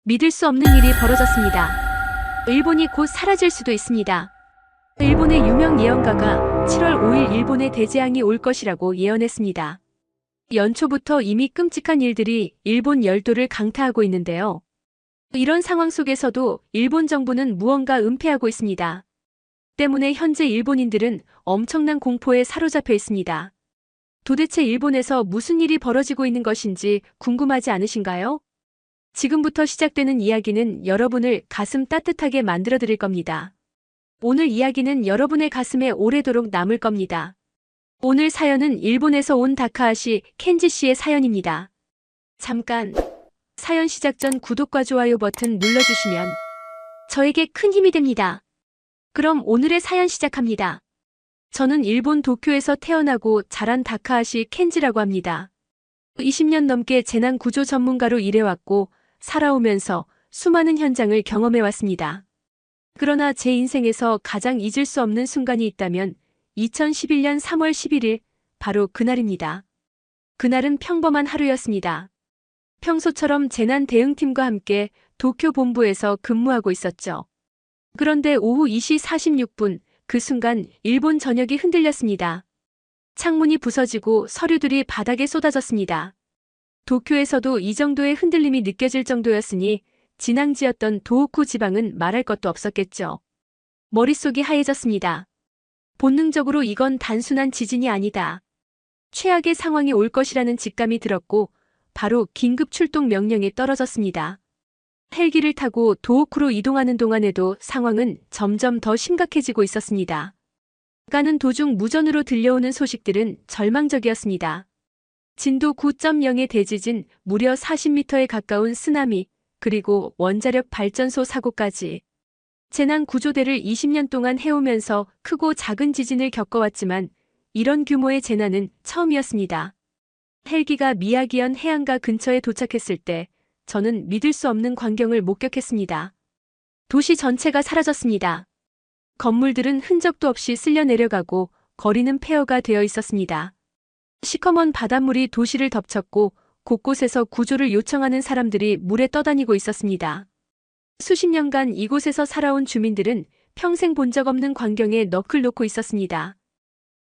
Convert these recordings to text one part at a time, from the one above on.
믿을 수 없는 일이 벌어졌습니다. 일본이 곧 사라질 수도 있습니다. 일본의 유명 예언가가 7월 5일 일본에 대재앙이 올 것이라고 예언했습니다. 연초부터 이미 끔찍한 일들이 일본 열도를 강타하고 있는데요. 이런 상황 속에서도 일본 정부는 무언가 은폐하고 있습니다. 때문에 현재 일본인들은 엄청난 공포에 사로잡혀 있습니다. 도대체 일본에서 무슨 일이 벌어지고 있는 것인지 궁금하지 않으신가요? 지금부터 시작되는 이야기는 여러분을 가슴 따뜻하게 만들어 드릴 겁니다. 오늘 이야기는 여러분의 가슴에 오래도록 남을 겁니다. 오늘 사연은 일본에서 온 다카하시 켄지 씨의 사연입니다. 잠깐, 사연 시작 전 구독과 좋아요 버튼 눌러주시면 저에게 큰 힘이 됩니다. 그럼 오늘의 사연 시작합니다. 저는 일본 도쿄에서 태어나고 자란 다카하시 켄지라고 합니다. 20년 넘게 재난 구조 전문가로 일해왔고 살아오면서 수많은 현장을 경험해왔습니다. 그러나 제 인생에서 가장 잊을 수 없는 순간이 있다면 2011년 3월 11일, 바로 그날입니다. 그날은 평범한 하루였습니다. 평소처럼 재난 대응팀과 함께 도쿄 본부에서 근무하고 있었죠. 그런데 오후 2시 46분, 그 순간 일본 전역이 흔들렸습니다. 창문이 부서지고 서류들이 바닥에 쏟아졌습니다. 도쿄에서도 이 정도의 흔들림이 느껴질 정도였으니 진앙지였던 도호쿠 지방은 말할 것도 없었겠죠. 머릿속이 하얘졌습니다. 본능적으로 이건 단순한 지진이 아니다. 최악의 상황이 올 것이라는 직감이 들었고 바로 긴급 출동 명령이 떨어졌습니다. 헬기를 타고 도호쿠로 이동하는 동안에도 상황은 점점 더 심각해지고 있었습니다. 가는 도중 무전으로 들려오는 소식들은 절망적이었습니다. 진도 9.0의 대지진, 무려 40m에 가까운 쓰나미, 그리고 원자력 발전소 사고까지. 재난 구조대를 20년 동안 해오면서 크고 작은 지진을 겪어왔지만 이런 규모의 재난은 처음이었습니다. 헬기가 미야기현 해안가 근처에 도착했을 때 저는 믿을 수 없는 광경을 목격했습니다. 도시 전체가 사라졌습니다. 건물들은 흔적도 없이 쓸려 내려가고 거리는 폐허가 되어 있었습니다. 시커먼 바닷물이 도시를 덮쳤고 곳곳에서 구조를 요청하는 사람들이 물에 떠다니고 있었습니다. 수십 년간 이곳에서 살아온 주민들은 평생 본 적 없는 광경에 넋을 놓고 있었습니다.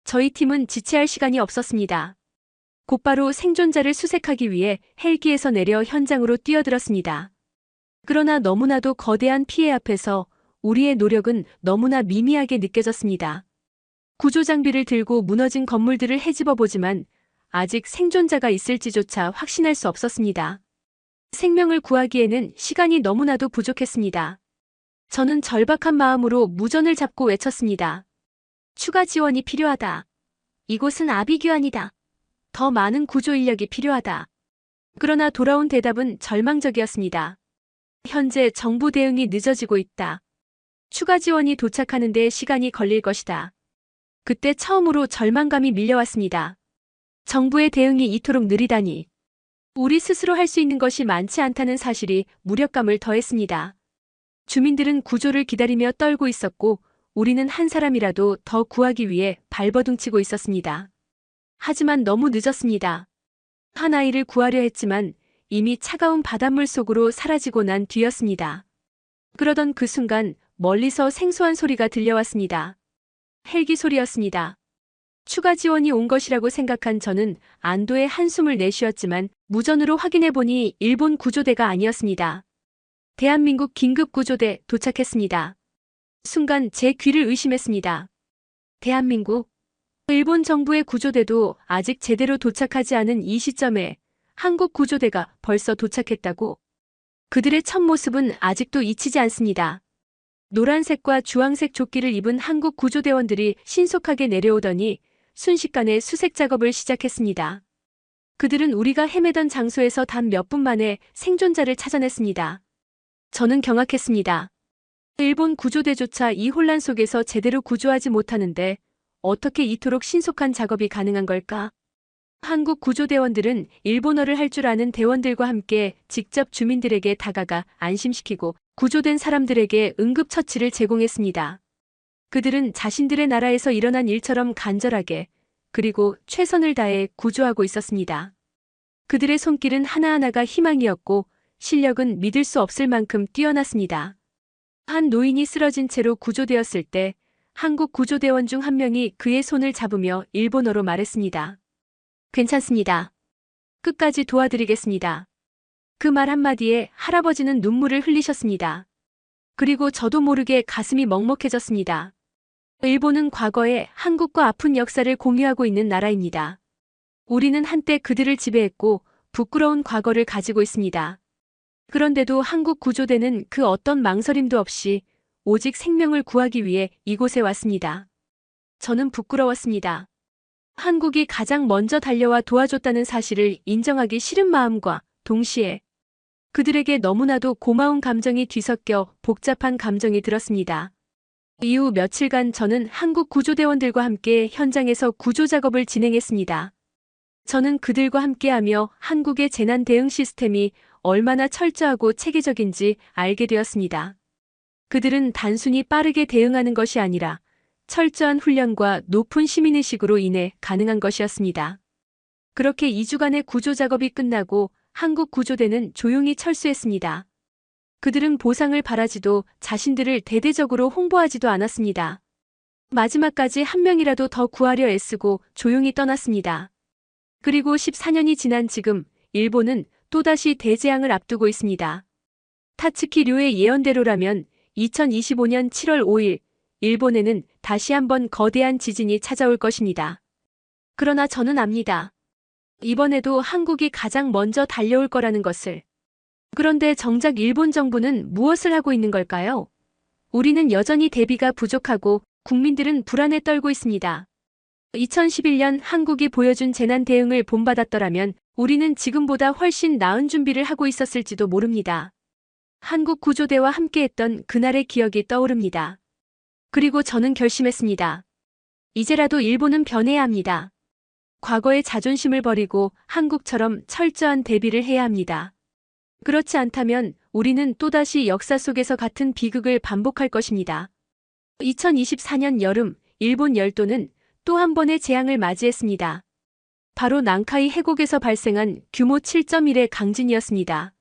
저희 팀은 지체할 시간이 없었습니다. 곧바로 생존자를 수색하기 위해 헬기에서 내려 현장으로 뛰어들었습니다. 그러나 너무나도 거대한 피해 앞에서 우리의 노력은 너무나 미미하게 느껴졌습니다. 구조 장비를 들고 무너진 건물들을 헤집어 보지만 아직 생존자가 있을지조차 확신할 수 없었습니다. 생명을 구하기에는 시간이 너무나도 부족했습니다. 저는 절박한 마음으로 무전을 잡고 외쳤습니다. 추가 지원이 필요하다. 이곳은 아비규환이다. 더 많은 구조 인력이 필요하다. 그러나 돌아온 대답은 절망적이었습니다. 현재 정부 대응이 늦어지고 있다. 추가 지원이 도착하는 데 시간이 걸릴 것이다. 그때 처음으로 절망감이 밀려왔습니다. 정부의 대응이 이토록 느리다니. 우리 스스로 할 수 있는 것이 많지 않다는 사실이 무력감을 더했습니다. 주민들은 구조를 기다리며 떨고 있었고 우리는 한 사람이라도 더 구하기 위해 발버둥치고 있었습니다. 하지만 너무 늦었습니다. 한 아이를 구하려 했지만 이미 차가운 바닷물 속으로 사라지고 난 뒤였습니다. 그러던 그 순간 멀리서 생소한 소리가 들려왔습니다. 헬기 소리였습니다. 추가 지원이 온 것이라고 생각한 저는 안도의 한숨을 내쉬었지만 무전으로 확인해보니 일본 구조대가 아니었습니다. 대한민국 긴급구조대 도착했습니다. 순간 제 귀를 의심했습니다. 대한민국? 일본 정부의 구조대도 아직 제대로 도착하지 않은 이 시점에 한국 구조대가 벌써 도착했다고? 그들의 첫 모습은 아직도 잊히지 않습니다. 노란색과 주황색 조끼를 입은 한국 구조대원들이 신속하게 내려오더니 순식간에 수색 작업을 시작했습니다. 그들은 우리가 헤매던 장소에서 단 몇 분 만에 생존자를 찾아냈습니다. 저는 경악했습니다. 일본 구조대조차 이 혼란 속에서 제대로 구조하지 못하는데 어떻게 이토록 신속한 작업이 가능한 걸까? 한국 구조대원들은 일본어를 할 줄 아는 대원들과 함께 직접 주민들에게 다가가 안심시키고 구조된 사람들에게 응급처치를 제공했습니다. 그들은 자신들의 나라에서 일어난 일처럼 간절하게 그리고 최선을 다해 구조하고 있었습니다. 그들의 손길은 하나하나가 희망이었고 실력은 믿을 수 없을 만큼 뛰어났습니다. 한 노인이 쓰러진 채로 구조되었을 때 한국 구조대원 중 한 명이 그의 손을 잡으며 일본어로 말했습니다. 괜찮습니다. 끝까지 도와드리겠습니다. 그 말 한마디에 할아버지는 눈물을 흘리셨습니다. 그리고 저도 모르게 가슴이 먹먹해졌습니다. 일본은 과거에 한국과 아픈 역사를 공유하고 있는 나라입니다. 우리는 한때 그들을 지배했고 부끄러운 과거를 가지고 있습니다. 그런데도 한국 구조대는 그 어떤 망설임도 없이 오직 생명을 구하기 위해 이곳에 왔습니다. 저는 부끄러웠습니다. 한국이 가장 먼저 달려와 도와줬다는 사실을 인정하기 싫은 마음과 동시에 그들에게 너무나도 고마운 감정이 뒤섞여 복잡한 감정이 들었습니다. 이후 며칠간 저는 한국 구조대원들과 함께 현장에서 구조 작업을 진행했습니다. 저는 그들과 함께하며 한국의 재난 대응 시스템이 얼마나 철저하고 체계적인지 알게 되었습니다. 그들은 단순히 빠르게 대응하는 것이 아니라 철저한 훈련과 높은 시민의식으로 인해 가능한 것이었습니다. 그렇게 2주간의 구조 작업이 끝나고 한국 구조대는 조용히 철수했습니다. 그들은 보상을 바라지도 자신들을 대대적으로 홍보하지도 않았습니다. 마지막까지 한 명이라도 더 구하려 애쓰고 조용히 떠났습니다. 그리고 14년이 지난 지금 일본은 또다시 대재앙을 앞두고 있습니다. 타츠키 료의 예언대로라면 2025년 7월 5일 일본에는 다시 한번 거대한 지진이 찾아올 것입니다. 그러나 저는 압니다. 이번에도 한국이 가장 먼저 달려올 거라는 것을. 그런데 정작 일본 정부는 무엇을 하고 있는 걸까요? 우리는 여전히 대비가 부족하고 국민들은 불안에 떨고 있습니다. 2011년 한국이 보여준 재난 대응을 본받았더라면 우리는 지금보다 훨씬 나은 준비를 하고 있었을지도 모릅니다. 한국 구조대와 함께했던 그날의 기억이 떠오릅니다. 그리고 저는 결심했습니다. 이제라도 일본은 변해야 합니다. 과거의 자존심을 버리고 한국처럼 철저한 대비를 해야 합니다. 그렇지 않다면 우리는 또다시 역사 속에서 같은 비극을 반복할 것입니다. 2024년 여름, 일본 열도는 또 한 번의 재앙을 맞이했습니다. 바로 난카이 해곡에서 발생한 규모 7.1의 강진이었습니다.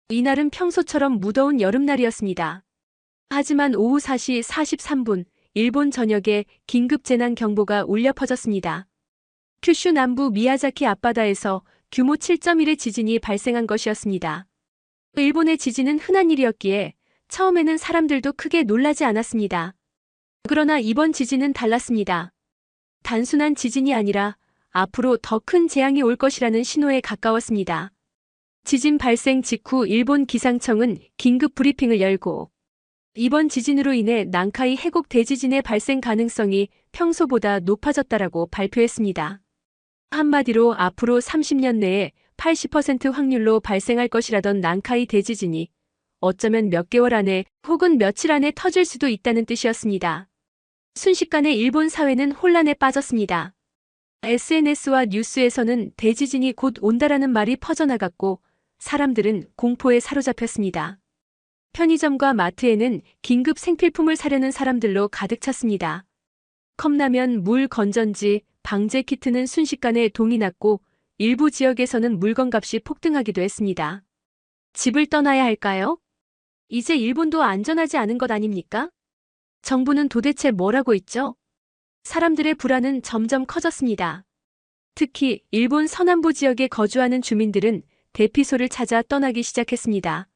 이날은 평소처럼 무더운 여름날이었습니다. 하지만 오후 4시 43분, 일본 전역에 긴급 재난 경보가 울려 퍼졌습니다. 큐슈 남부 미야자키 앞바다에서 규모 7.1의 지진이 발생한 것이었습니다. 일본의 지진은 흔한 일이었기에 처음에는 사람들도 크게 놀라지 않았습니다. 그러나 이번 지진은 달랐습니다. 단순한 지진이 아니라 앞으로 더 큰 재앙이 올 것이라는 신호에 가까웠습니다. 지진 발생 직후 일본 기상청은 긴급 브리핑을 열고 이번 지진으로 인해 난카이 해곡 대지진의 발생 가능성이 평소보다 높아졌다라고 발표했습니다. 한마디로 앞으로 30년 내에 80% 확률로 발생할 것이라던 난카이 대지진이 어쩌면 몇 개월 안에 혹은 며칠 안에 터질 수도 있다는 뜻이었습니다. 순식간에 일본 사회는 혼란에 빠졌습니다. SNS와 뉴스에서는 대지진이 곧 온다라는 말이 퍼져나갔고 사람들은 공포에 사로잡혔습니다. 편의점과 마트에는 긴급 생필품을 사려는 사람들로 가득 찼습니다. 컵라면, 물, 건전지, 방제 키트는 순식간에 동이 났고 일부 지역에서는 물건값이 폭등하기도 했습니다. 집을 떠나야 할까요? 이제 일본도 안전하지 않은 것 아닙니까? 정부는 도대체 뭘 하고 있죠? 사람들의 불안은 점점 커졌습니다. 특히 일본 서남부 지역에 거주하는 주민들은 대피소를 찾아 떠나기 시작했습니다.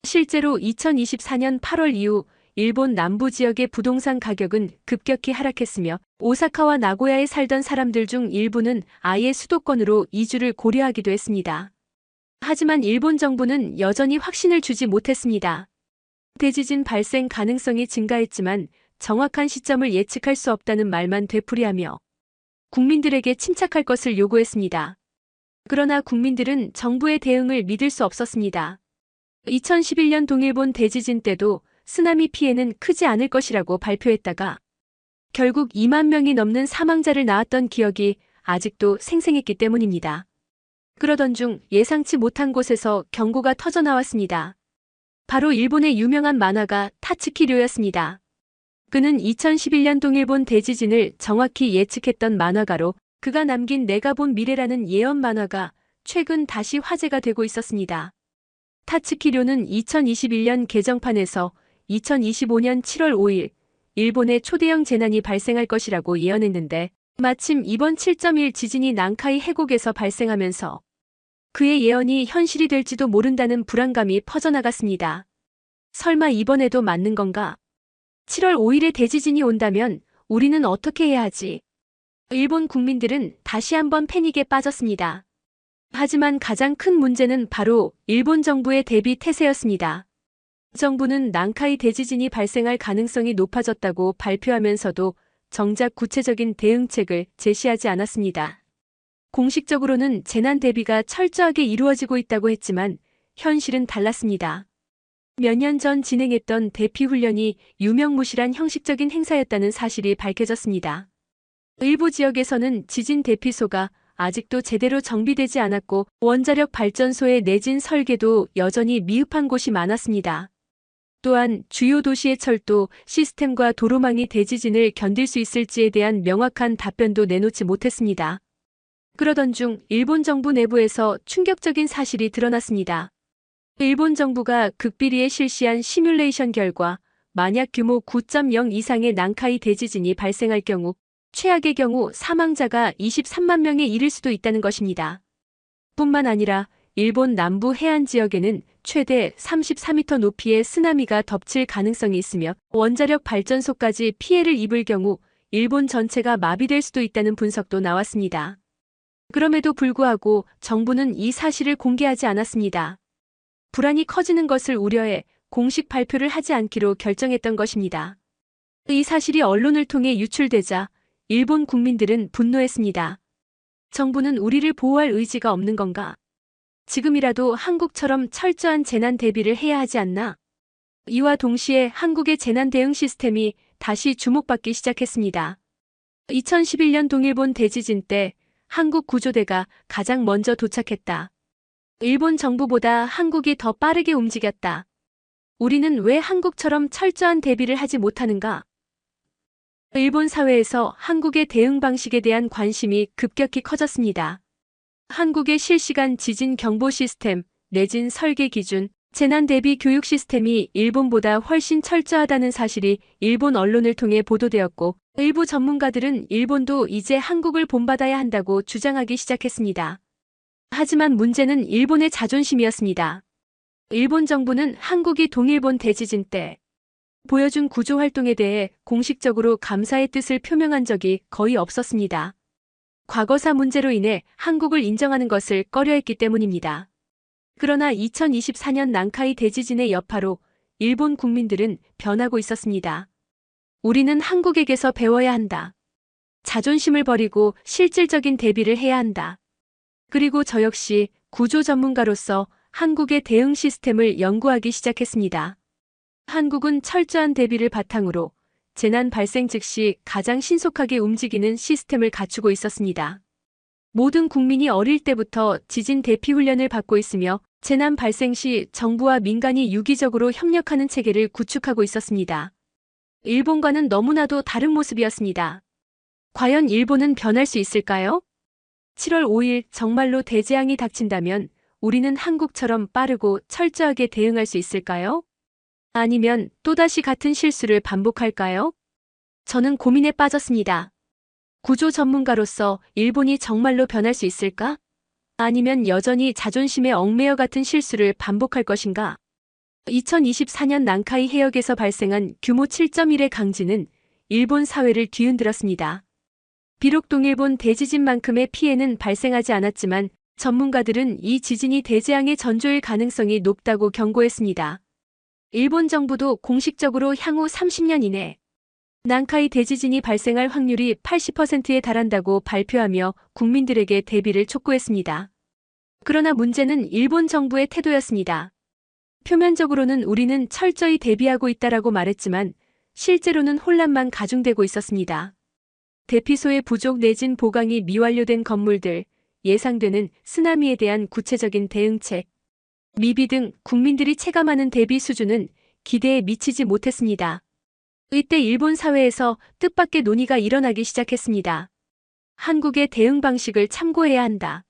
실제로 2024년 8월 이후 일본 남부 지역의 부동산 가격은 급격히 하락했으며 오사카와 나고야에 살던 사람들 중 일부는 아예 수도권으로 이주를 고려하기도 했습니다. 하지만 일본 정부는 여전히 확신을 주지 못했습니다. 대지진 발생 가능성이 증가했지만 정확한 시점을 예측할 수 없다는 말만 되풀이하며 국민들에게 침착할 것을 요구했습니다. 그러나 국민들은 정부의 대응을 믿을 수 없었습니다. 2011년 동일본 대지진 때도 쓰나미 피해는 크지 않을 것이라고 발표했다가 결국 2만 명이 넘는 사망자를 낳았던 기억이 아직도 생생했기 때문입니다. 그러던 중 예상치 못한 곳에서 경고가 터져나왔습니다. 바로 일본의 유명한 만화가 타츠키 료였습니다. 그는 2011년 동일본 대지진을 정확히 예측했던 만화가로 그가 남긴 내가 본 미래라는 예언 만화가 최근 다시 화제가 되고 있었습니다. 타츠키료는 2021년 개정판에서 2025년 7월 5일 일본에 초대형 재난이 발생할 것이라고 예언했는데 마침 이번 7.1 지진이 난카이 해곡에서 발생하면서 그의 예언이 현실이 될지도 모른다는 불안감이 퍼져나갔습니다. 설마 이번에도 맞는 건가? 7월 5일에 대지진이 온다면 우리는 어떻게 해야 하지? 일본 국민들은 다시 한번 패닉에 빠졌습니다. 하지만 가장 큰 문제는 바로 일본 정부의 대비 태세였습니다. 정부는 난카이 대지진이 발생할 가능성이 높아졌다고 발표하면서도 정작 구체적인 대응책을 제시하지 않았습니다. 공식적으로는 재난 대비가 철저하게 이루어지고 있다고 했지만 현실은 달랐습니다. 몇 년 전 진행했던 대피훈련이 유명무실한 형식적인 행사였다는 사실이 밝혀졌습니다. 일부 지역에서는 지진 대피소가 아직도 제대로 정비되지 않았고 원자력 발전소의 내진 설계도 여전히 미흡한 곳이 많았습니다. 또한 주요 도시의 철도, 시스템과 도로망이 대지진을 견딜 수 있을지에 대한 명확한 답변도 내놓지 못했습니다. 그러던 중 일본 정부 내부에서 충격적인 사실이 드러났습니다. 일본 정부가 극비리에 실시한 시뮬레이션 결과 만약 규모 9.0 이상의 난카이 대지진이 발생할 경우 최악의 경우 사망자가 23만 명에 이를 수도 있다는 것입니다. 뿐만 아니라 일본 남부 해안 지역에는 최대 34m 높이의 쓰나미가 덮칠 가능성이 있으며 원자력 발전소까지 피해를 입을 경우 일본 전체가 마비될 수도 있다는 분석도 나왔습니다. 그럼에도 불구하고 정부는 이 사실을 공개하지 않았습니다. 불안이 커지는 것을 우려해 공식 발표를 하지 않기로 결정했던 것입니다. 이 사실이 언론을 통해 유출되자 일본 국민들은 분노했습니다. 정부는 우리를 보호할 의지가 없는 건가? 지금이라도 한국처럼 철저한 재난 대비를 해야 하지 않나? 이와 동시에 한국의 재난 대응 시스템이 다시 주목받기 시작했습니다. 2011년 동일본 대지진 때 한국 구조대가 가장 먼저 도착했다. 일본 정부보다 한국이 더 빠르게 움직였다. 우리는 왜 한국처럼 철저한 대비를 하지 못하는가? 일본 사회에서 한국의 대응 방식에 대한 관심이 급격히 커졌습니다. 한국의 실시간 지진 경보 시스템, 내진 설계 기준, 재난 대비 교육 시스템이 일본보다 훨씬 철저하다는 사실이 일본 언론을 통해 보도되었고 일부 전문가들은 일본도 이제 한국을 본받아야 한다고 주장하기 시작했습니다. 하지만 문제는 일본의 자존심이었습니다. 일본 정부는 한국이 동일본 대지진 때 보여준 구조 활동에 대해 공식적으로 감사의 뜻을 표명한 적이 거의 없었습니다. 과거사 문제로 인해 한국을 인정하는 것을 꺼려했기 때문입니다. 그러나 2024년 난카이 대지진의 여파로 일본 국민들은 변하고 있었습니다. 우리는 한국에게서 배워야 한다. 자존심을 버리고 실질적인 대비를 해야 한다. 그리고 저 역시 구조 전문가로서 한국의 대응 시스템을 연구하기 시작했습니다. 한국은 철저한 대비를 바탕으로 재난 발생 즉시 가장 신속하게 움직이는 시스템을 갖추고 있었습니다. 모든 국민이 어릴 때부터 지진 대피 훈련을 받고 있으며 재난 발생 시 정부와 민간이 유기적으로 협력하는 체계를 구축하고 있었습니다. 일본과는 너무나도 다른 모습이었습니다. 과연 일본은 변할 수 있을까요? 7월 5일 정말로 대재앙이 닥친다면 우리는 한국처럼 빠르고 철저하게 대응할 수 있을까요? 아니면 또다시 같은 실수를 반복할까요? 저는 고민에 빠졌습니다. 구조 전문가로서 일본이 정말로 변할 수 있을까? 아니면 여전히 자존심에 얽매여 같은 실수를 반복할 것인가? 2024년 난카이 해역에서 발생한 규모 7.1의 강진은 일본 사회를 뒤흔들었습니다. 비록 동일본 대지진만큼의 피해는 발생하지 않았지만 전문가들은 이 지진이 대재앙의 전조일 가능성이 높다고 경고했습니다. 일본 정부도 공식적으로 향후 30년 이내 난카이 대지진이 발생할 확률이 80%에 달한다고 발표하며 국민들에게 대비를 촉구했습니다. 그러나 문제는 일본 정부의 태도였습니다. 표면적으로는 우리는 철저히 대비하고 있다라고 말했지만 실제로는 혼란만 가중되고 있었습니다. 대피소의 부족 내진 보강이 미완료된 건물들, 예상되는 쓰나미에 대한 구체적인 대응책, 미비 등 국민들이 체감하는 대비 수준은 기대에 미치지 못했습니다. 이때 일본 사회에서 뜻밖의 논의가 일어나기 시작했습니다. 한국의 대응 방식을 참고해야 한다.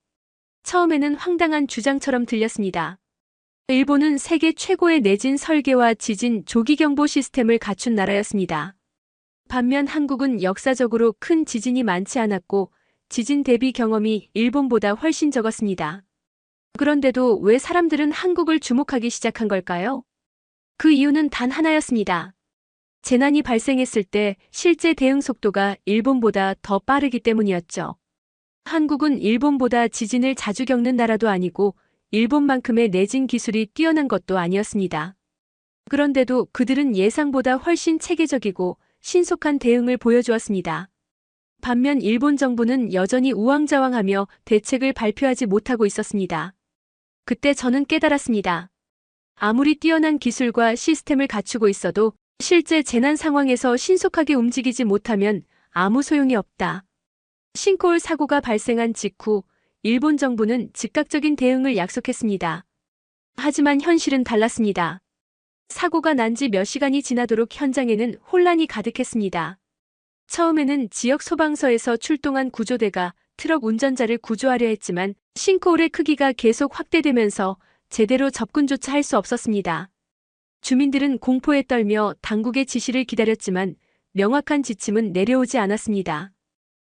처음에는 황당한 주장처럼 들렸습니다. 일본은 세계 최고의 내진 설계와 지진 조기경보 시스템을 갖춘 나라였습니다. 반면 한국은 역사적으로 큰 지진이 많지 않았고 지진 대비 경험이 일본보다 훨씬 적었습니다. 그런데도 왜 사람들은 한국을 주목하기 시작한 걸까요? 그 이유는 단 하나였습니다. 재난이 발생했을 때 실제 대응 속도가 일본보다 더 빠르기 때문이었죠. 한국은 일본보다 지진을 자주 겪는 나라도 아니고 일본만큼의 내진 기술이 뛰어난 것도 아니었습니다. 그런데도 그들은 예상보다 훨씬 체계적이고 신속한 대응을 보여주었습니다. 반면 일본 정부는 여전히 우왕좌왕하며 대책을 발표하지 못하고 있었습니다. 그때 저는 깨달았습니다. 아무리 뛰어난 기술과 시스템을 갖추고 있어도 실제 재난 상황에서 신속하게 움직이지 못하면 아무 소용이 없다. 싱크홀 사고가 발생한 직후 일본 정부는 즉각적인 대응을 약속했습니다. 하지만 현실은 달랐습니다. 사고가 난 지 몇 시간이 지나도록 현장에는 혼란이 가득했습니다. 처음에는 지역 소방서에서 출동한 구조대가 트럭 운전자를 구조하려 했지만 싱크홀의 크기가 계속 확대되면서 제대로 접근조차 할 수 없었습니다. 주민들은 공포에 떨며 당국의 지시를 기다렸지만 명확한 지침은 내려오지 않았습니다.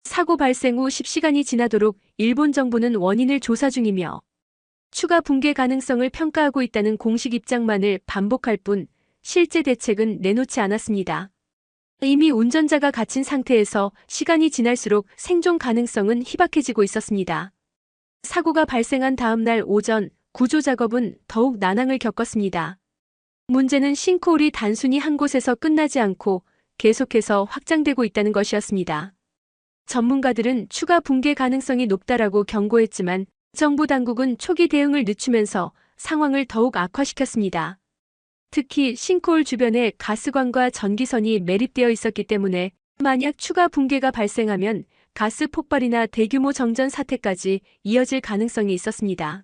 사고 발생 후 10시간이 지나도록 일본 정부는 원인을 조사 중이며 추가 붕괴 가능성을 평가하고 있다는 공식 입장만을 반복할 뿐 실제 대책은 내놓지 않았습니다. 이미 운전자가 갇힌 상태에서 시간이 지날수록 생존 가능성은 희박해지고 있었습니다. 사고가 발생한 다음 날 오전 구조 작업은 더욱 난항을 겪었습니다. 문제는 싱크홀이 단순히 한 곳에서 끝나지 않고 계속해서 확장되고 있다는 것이었습니다. 전문가들은 추가 붕괴 가능성이 높다라고 경고했지만 정부 당국은 초기 대응을 늦추면서 상황을 더욱 악화시켰습니다. 특히 싱크홀 주변에 가스관과 전기선이 매립되어 있었기 때문에 만약 추가 붕괴가 발생하면 가스 폭발이나 대규모 정전 사태까지 이어질 가능성이 있었습니다.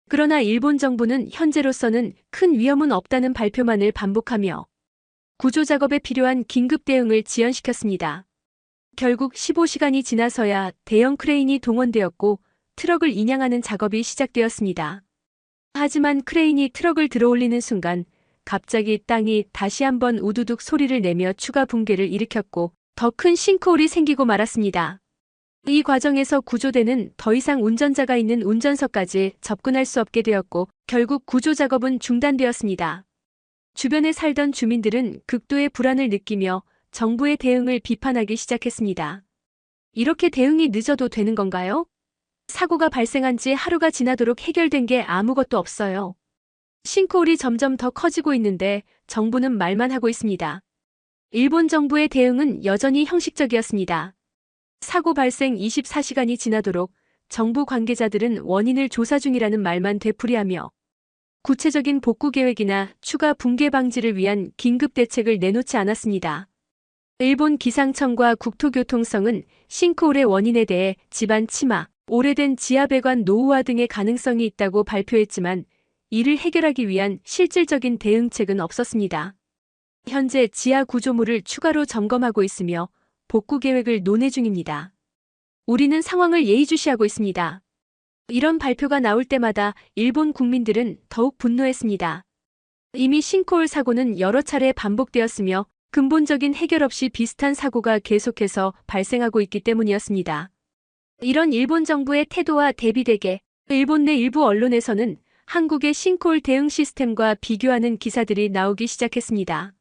그러나 일본 정부는 현재로서는 큰 위험은 없다는 발표만을 반복하며 구조 작업에 필요한 긴급 대응을 지연시켰습니다. 결국 15시간이 지나서야 대형 크레인이 동원되었고 트럭을 인양하는 작업이 시작되었습니다. 하지만 크레인이 트럭을 들어올리는 순간 갑자기 땅이 다시 한번 우두둑 소리를 내며 추가 붕괴를 일으켰고 더 큰 싱크홀이 생기고 말았습니다. 이 과정에서 구조대는 더 이상 운전자가 있는 운전석까지 접근할 수 없게 되었고 결국 구조 작업은 중단되었습니다. 주변에 살던 주민들은 극도의 불안을 느끼며 정부의 대응을 비판하기 시작했습니다. 이렇게 대응이 늦어도 되는 건가요? 사고가 발생한 지 하루가 지나도록 해결된 게 아무것도 없어요. 싱크홀이 점점 더 커지고 있는데 정부는 말만 하고 있습니다. 일본 정부의 대응은 여전히 형식적이었습니다. 사고 발생 24시간이 지나도록 정부 관계자들은 원인을 조사 중이라는 말만 되풀이하며 구체적인 복구 계획이나 추가 붕괴 방지를 위한 긴급 대책을 내놓지 않았습니다. 일본 기상청과 국토교통성은 싱크홀의 원인에 대해 집안 침하, 오래된 지하 배관 노후화 등의 가능성이 있다고 발표했지만 이를 해결하기 위한 실질적인 대응책은 없었습니다. 현재 지하 구조물을 추가로 점검하고 있으며 복구 계획을 논의 중입니다. 우리는 상황을 예의주시하고 있습니다. 이런 발표가 나올 때마다 일본 국민들은 더욱 분노했습니다. 이미 싱크홀 사고는 여러 차례 반복되었으며 근본적인 해결 없이 비슷한 사고가 계속해서 발생하고 있기 때문이었습니다. 이런 일본 정부의 태도와 대비되게 일본 내 일부 언론에서는 한국의 싱크홀 대응 시스템과 비교하는 기사들이 나오기 시작했습니다.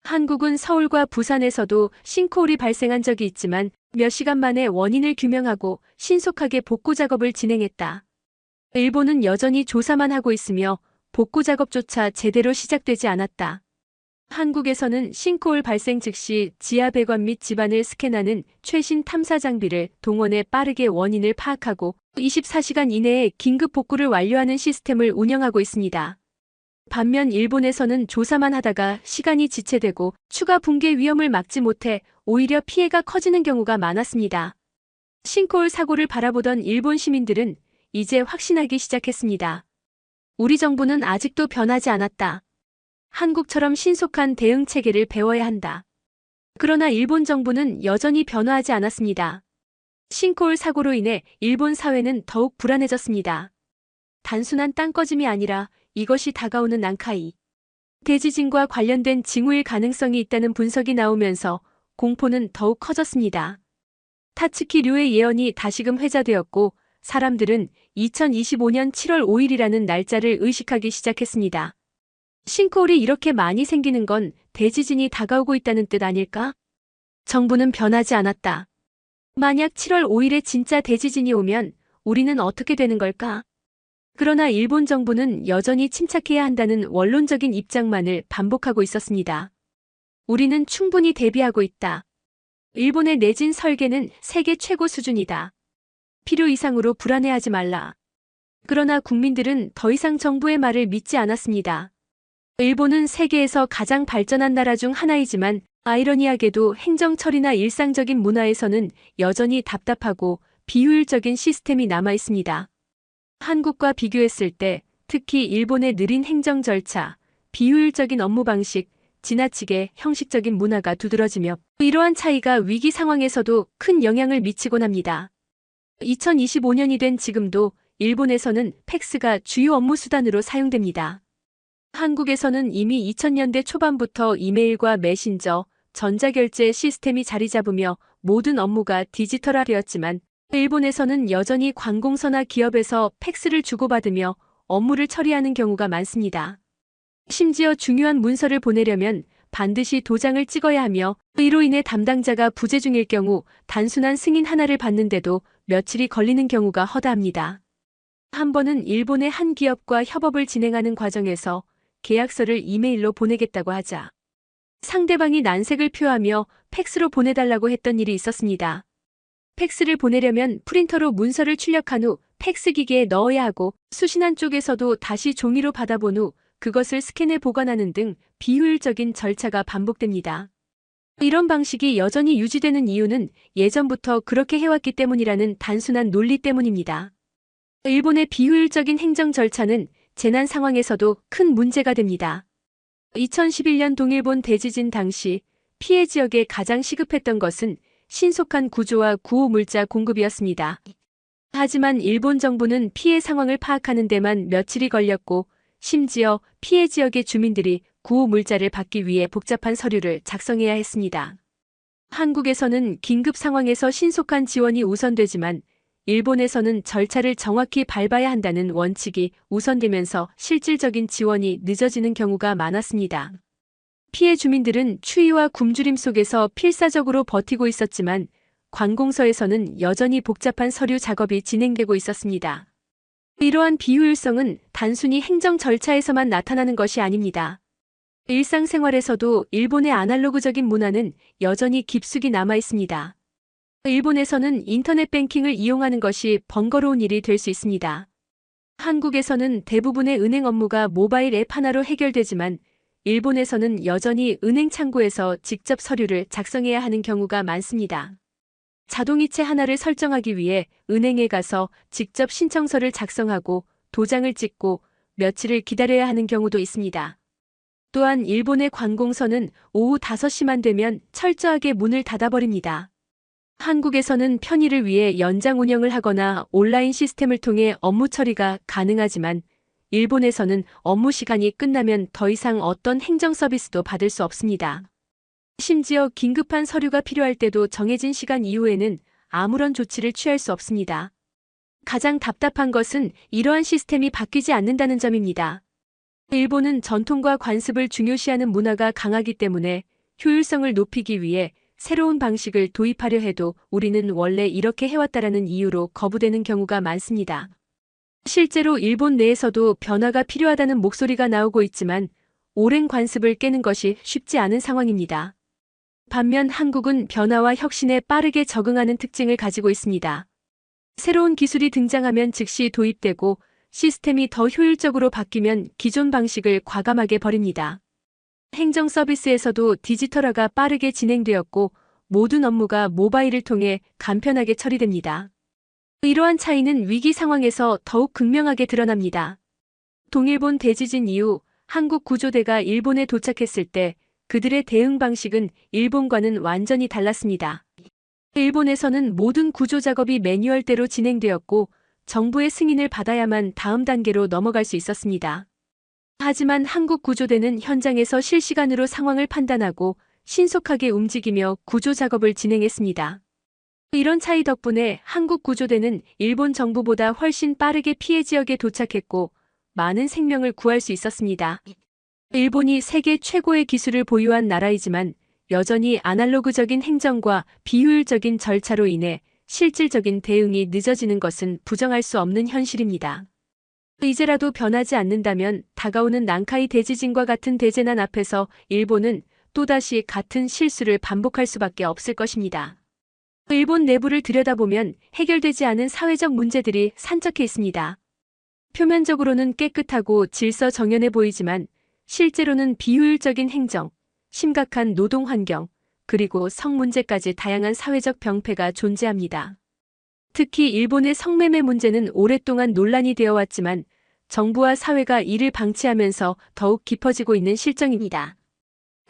한국은 서울과 부산에서도 싱크홀이 발생한 적이 있지만 몇 시간 만에 원인을 규명하고 신속하게 복구 작업을 진행했다. 일본은 여전히 조사만 하고 있으며 복구 작업조차 제대로 시작되지 않았다. 한국에서는 싱크홀 발생 즉시 지하 배관 및 지반을 스캔하는 최신 탐사 장비를 동원해 빠르게 원인을 파악하고 24시간 이내에 긴급 복구를 완료하는 시스템을 운영하고 있습니다. 반면 일본에서는 조사만 하다가 시간이 지체되고 추가 붕괴 위험을 막지 못해 오히려 피해가 커지는 경우가 많았습니다. 싱크홀 사고를 바라보던 일본 시민들은 이제 확신하기 시작했습니다. 우리 정부는 아직도 변하지 않았다. 한국처럼 신속한 대응 체계를 배워야 한다. 그러나 일본 정부는 여전히 변화하지 않았습니다. 싱크홀 사고로 인해 일본 사회는 더욱 불안해졌습니다. 단순한 땅 꺼짐이 아니라 이것이 다가오는 난카이. 대지진과 관련된 징후일 가능성이 있다는 분석이 나오면서 공포는 더욱 커졌습니다. 타츠키 류의 예언이 다시금 회자되었고 사람들은 2025년 7월 5일이라는 날짜를 의식하기 시작했습니다. 싱크홀이 이렇게 많이 생기는 건 대지진이 다가오고 있다는 뜻 아닐까? 정부는 변하지 않았다. 만약 7월 5일에 진짜 대지진이 오면 우리는 어떻게 되는 걸까? 그러나 일본 정부는 여전히 침착해야 한다는 원론적인 입장만을 반복하고 있었습니다. 우리는 충분히 대비하고 있다. 일본의 내진 설계는 세계 최고 수준이다. 필요 이상으로 불안해하지 말라. 그러나 국민들은 더 이상 정부의 말을 믿지 않았습니다. 일본은 세계에서 가장 발전한 나라 중 하나이지만 아이러니하게도 행정 처리나 일상적인 문화에서는 여전히 답답하고 비효율적인 시스템이 남아 있습니다. 한국과 비교했을 때 특히 일본의 느린 행정 절차, 비효율적인 업무 방식, 지나치게 형식적인 문화가 두드러지며 이러한 차이가 위기 상황에서도 큰 영향을 미치곤 합니다. 2025년이 된 지금도 일본에서는 팩스가 주요 업무 수단으로 사용됩니다. 한국에서는 이미 2000년대 초반부터 이메일과 메신저, 전자결제 시스템이 자리 잡으며 모든 업무가 디지털화되었지만 일본에서는 여전히 관공서나 기업에서 팩스를 주고받으며 업무를 처리하는 경우가 많습니다. 심지어 중요한 문서를 보내려면 반드시 도장을 찍어야 하며 이로 인해 담당자가 부재 중일 경우 단순한 승인 하나를 받는데도 며칠이 걸리는 경우가 허다합니다. 한 번은 일본의 한 기업과 협업을 진행하는 과정에서 계약서를 이메일로 보내겠다고 하자 상대방이 난색을 표하며 팩스로 보내달라고 했던 일이 있었습니다. 팩스를 보내려면 프린터로 문서를 출력한 후 팩스 기계에 넣어야 하고 수신한 쪽에서도 다시 종이로 받아본 후 그것을 스캔해 보관하는 등 비효율적인 절차가 반복됩니다. 이런 방식이 여전히 유지되는 이유는 예전부터 그렇게 해왔기 때문이라는 단순한 논리 때문입니다. 일본의 비효율적인 행정 절차는 재난 상황에서도 큰 문제가 됩니다. 2011년 동일본 대지진 당시 피해 지역에 가장 시급했던 것은 신속한 구조와 구호 물자 공급이었습니다. 하지만 일본 정부는 피해 상황을 파악하는 데만 며칠이 걸렸고 심지어 피해 지역의 주민들이 구호 물자를 받기 위해 복잡한 서류를 작성해야 했습니다. 한국에서는 긴급 상황에서 신속한 지원이 우선되지만 일본에서는 절차를 정확히 밟아야 한다는 원칙이 우선되면서 실질적인 지원이 늦어지는 경우가 많았습니다. 피해 주민들은 추위와 굶주림 속에서 필사적으로 버티고 있었지만 관공서에서는 여전히 복잡한 서류 작업이 진행되고 있었습니다. 이러한 비효율성은 단순히 행정 절차에서만 나타나는 것이 아닙니다. 일상생활에서도 일본의 아날로그적인 문화는 여전히 깊숙이 남아 있습니다. 일본에서는 인터넷 뱅킹을 이용하는 것이 번거로운 일이 될 수 있습니다. 한국에서는 대부분의 은행 업무가 모바일 앱 하나로 해결되지만 일본에서는 여전히 은행 창구에서 직접 서류를 작성해야 하는 경우가 많습니다. 자동이체 하나를 설정하기 위해 은행에 가서 직접 신청서를 작성하고 도장을 찍고 며칠을 기다려야 하는 경우도 있습니다. 또한 일본의 관공서는 오후 5시만 되면 철저하게 문을 닫아버립니다. 한국에서는 편의를 위해 연장 운영을 하거나 온라인 시스템을 통해 업무 처리가 가능하지만 일본에서는 업무 시간이 끝나면 더 이상 어떤 행정 서비스도 받을 수 없습니다. 심지어 긴급한 서류가 필요할 때도 정해진 시간 이후에는 아무런 조치를 취할 수 없습니다. 가장 답답한 것은 이러한 시스템이 바뀌지 않는다는 점입니다. 일본은 전통과 관습을 중요시하는 문화가 강하기 때문에 효율성을 높이기 위해 새로운 방식을 도입하려 해도 우리는 원래 이렇게 해왔다라는 이유로 거부되는 경우가 많습니다. 실제로 일본 내에서도 변화가 필요하다는 목소리가 나오고 있지만 오랜 관습을 깨는 것이 쉽지 않은 상황입니다. 반면 한국은 변화와 혁신에 빠르게 적응하는 특징을 가지고 있습니다. 새로운 기술이 등장하면 즉시 도입되고 시스템이 더 효율적으로 바뀌면 기존 방식을 과감하게 버립니다. 행정 서비스에서도 디지털화가 빠르게 진행되었고 모든 업무가 모바일을 통해 간편하게 처리됩니다. 이러한 차이는 위기 상황에서 더욱 극명하게 드러납니다. 동일본 대지진 이후 한국 구조대가 일본에 도착했을 때 그들의 대응 방식은 일본과는 완전히 달랐습니다. 일본에서는 모든 구조 작업이 매뉴얼대로 진행되었고 정부의 승인을 받아야만 다음 단계로 넘어갈 수 있었습니다. 하지만 한국 구조대는 현장에서 실시간으로 상황을 판단하고 신속하게 움직이며 구조 작업을 진행했습니다. 이런 차이 덕분에 한국 구조대는 일본 정부보다 훨씬 빠르게 피해 지역에 도착했고 많은 생명을 구할 수 있었습니다. 일본이 세계 최고의 기술을 보유한 나라이지만 여전히 아날로그적인 행정과 비효율적인 절차로 인해 실질적인 대응이 늦어지는 것은 부정할 수 없는 현실입니다. 이제라도 변하지 않는다면 다가오는 난카이 대지진과 같은 대재난 앞에서 일본은 또다시 같은 실수를 반복할 수밖에 없을 것입니다. 일본 내부를 들여다보면 해결되지 않은 사회적 문제들이 산적해 있습니다. 표면적으로는 깨끗하고 질서 정연해 보이지만 실제로는 비효율적인 행정, 심각한 노동 환경, 그리고 성 문제까지 다양한 사회적 병폐가 존재합니다. 특히 일본의 성매매 문제는 오랫동안 논란이 되어 왔지만 정부와 사회가 이를 방치하면서 더욱 깊어지고 있는 실정입니다.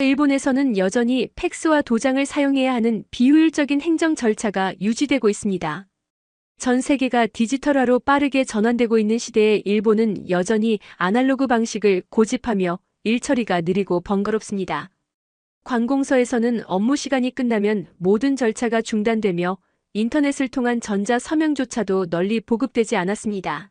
일본에서는 여전히 팩스와 도장을 사용해야 하는 비효율적인 행정 절차가 유지되고 있습니다. 전 세계가 디지털화로 빠르게 전환되고 있는 시대에 일본은 여전히 아날로그 방식을 고집하며 일 처리가 느리고 번거롭습니다. 관공서에서는 업무 시간이 끝나면 모든 절차가 중단되며 인터넷을 통한 전자 서명조차도 널리 보급되지 않았습니다.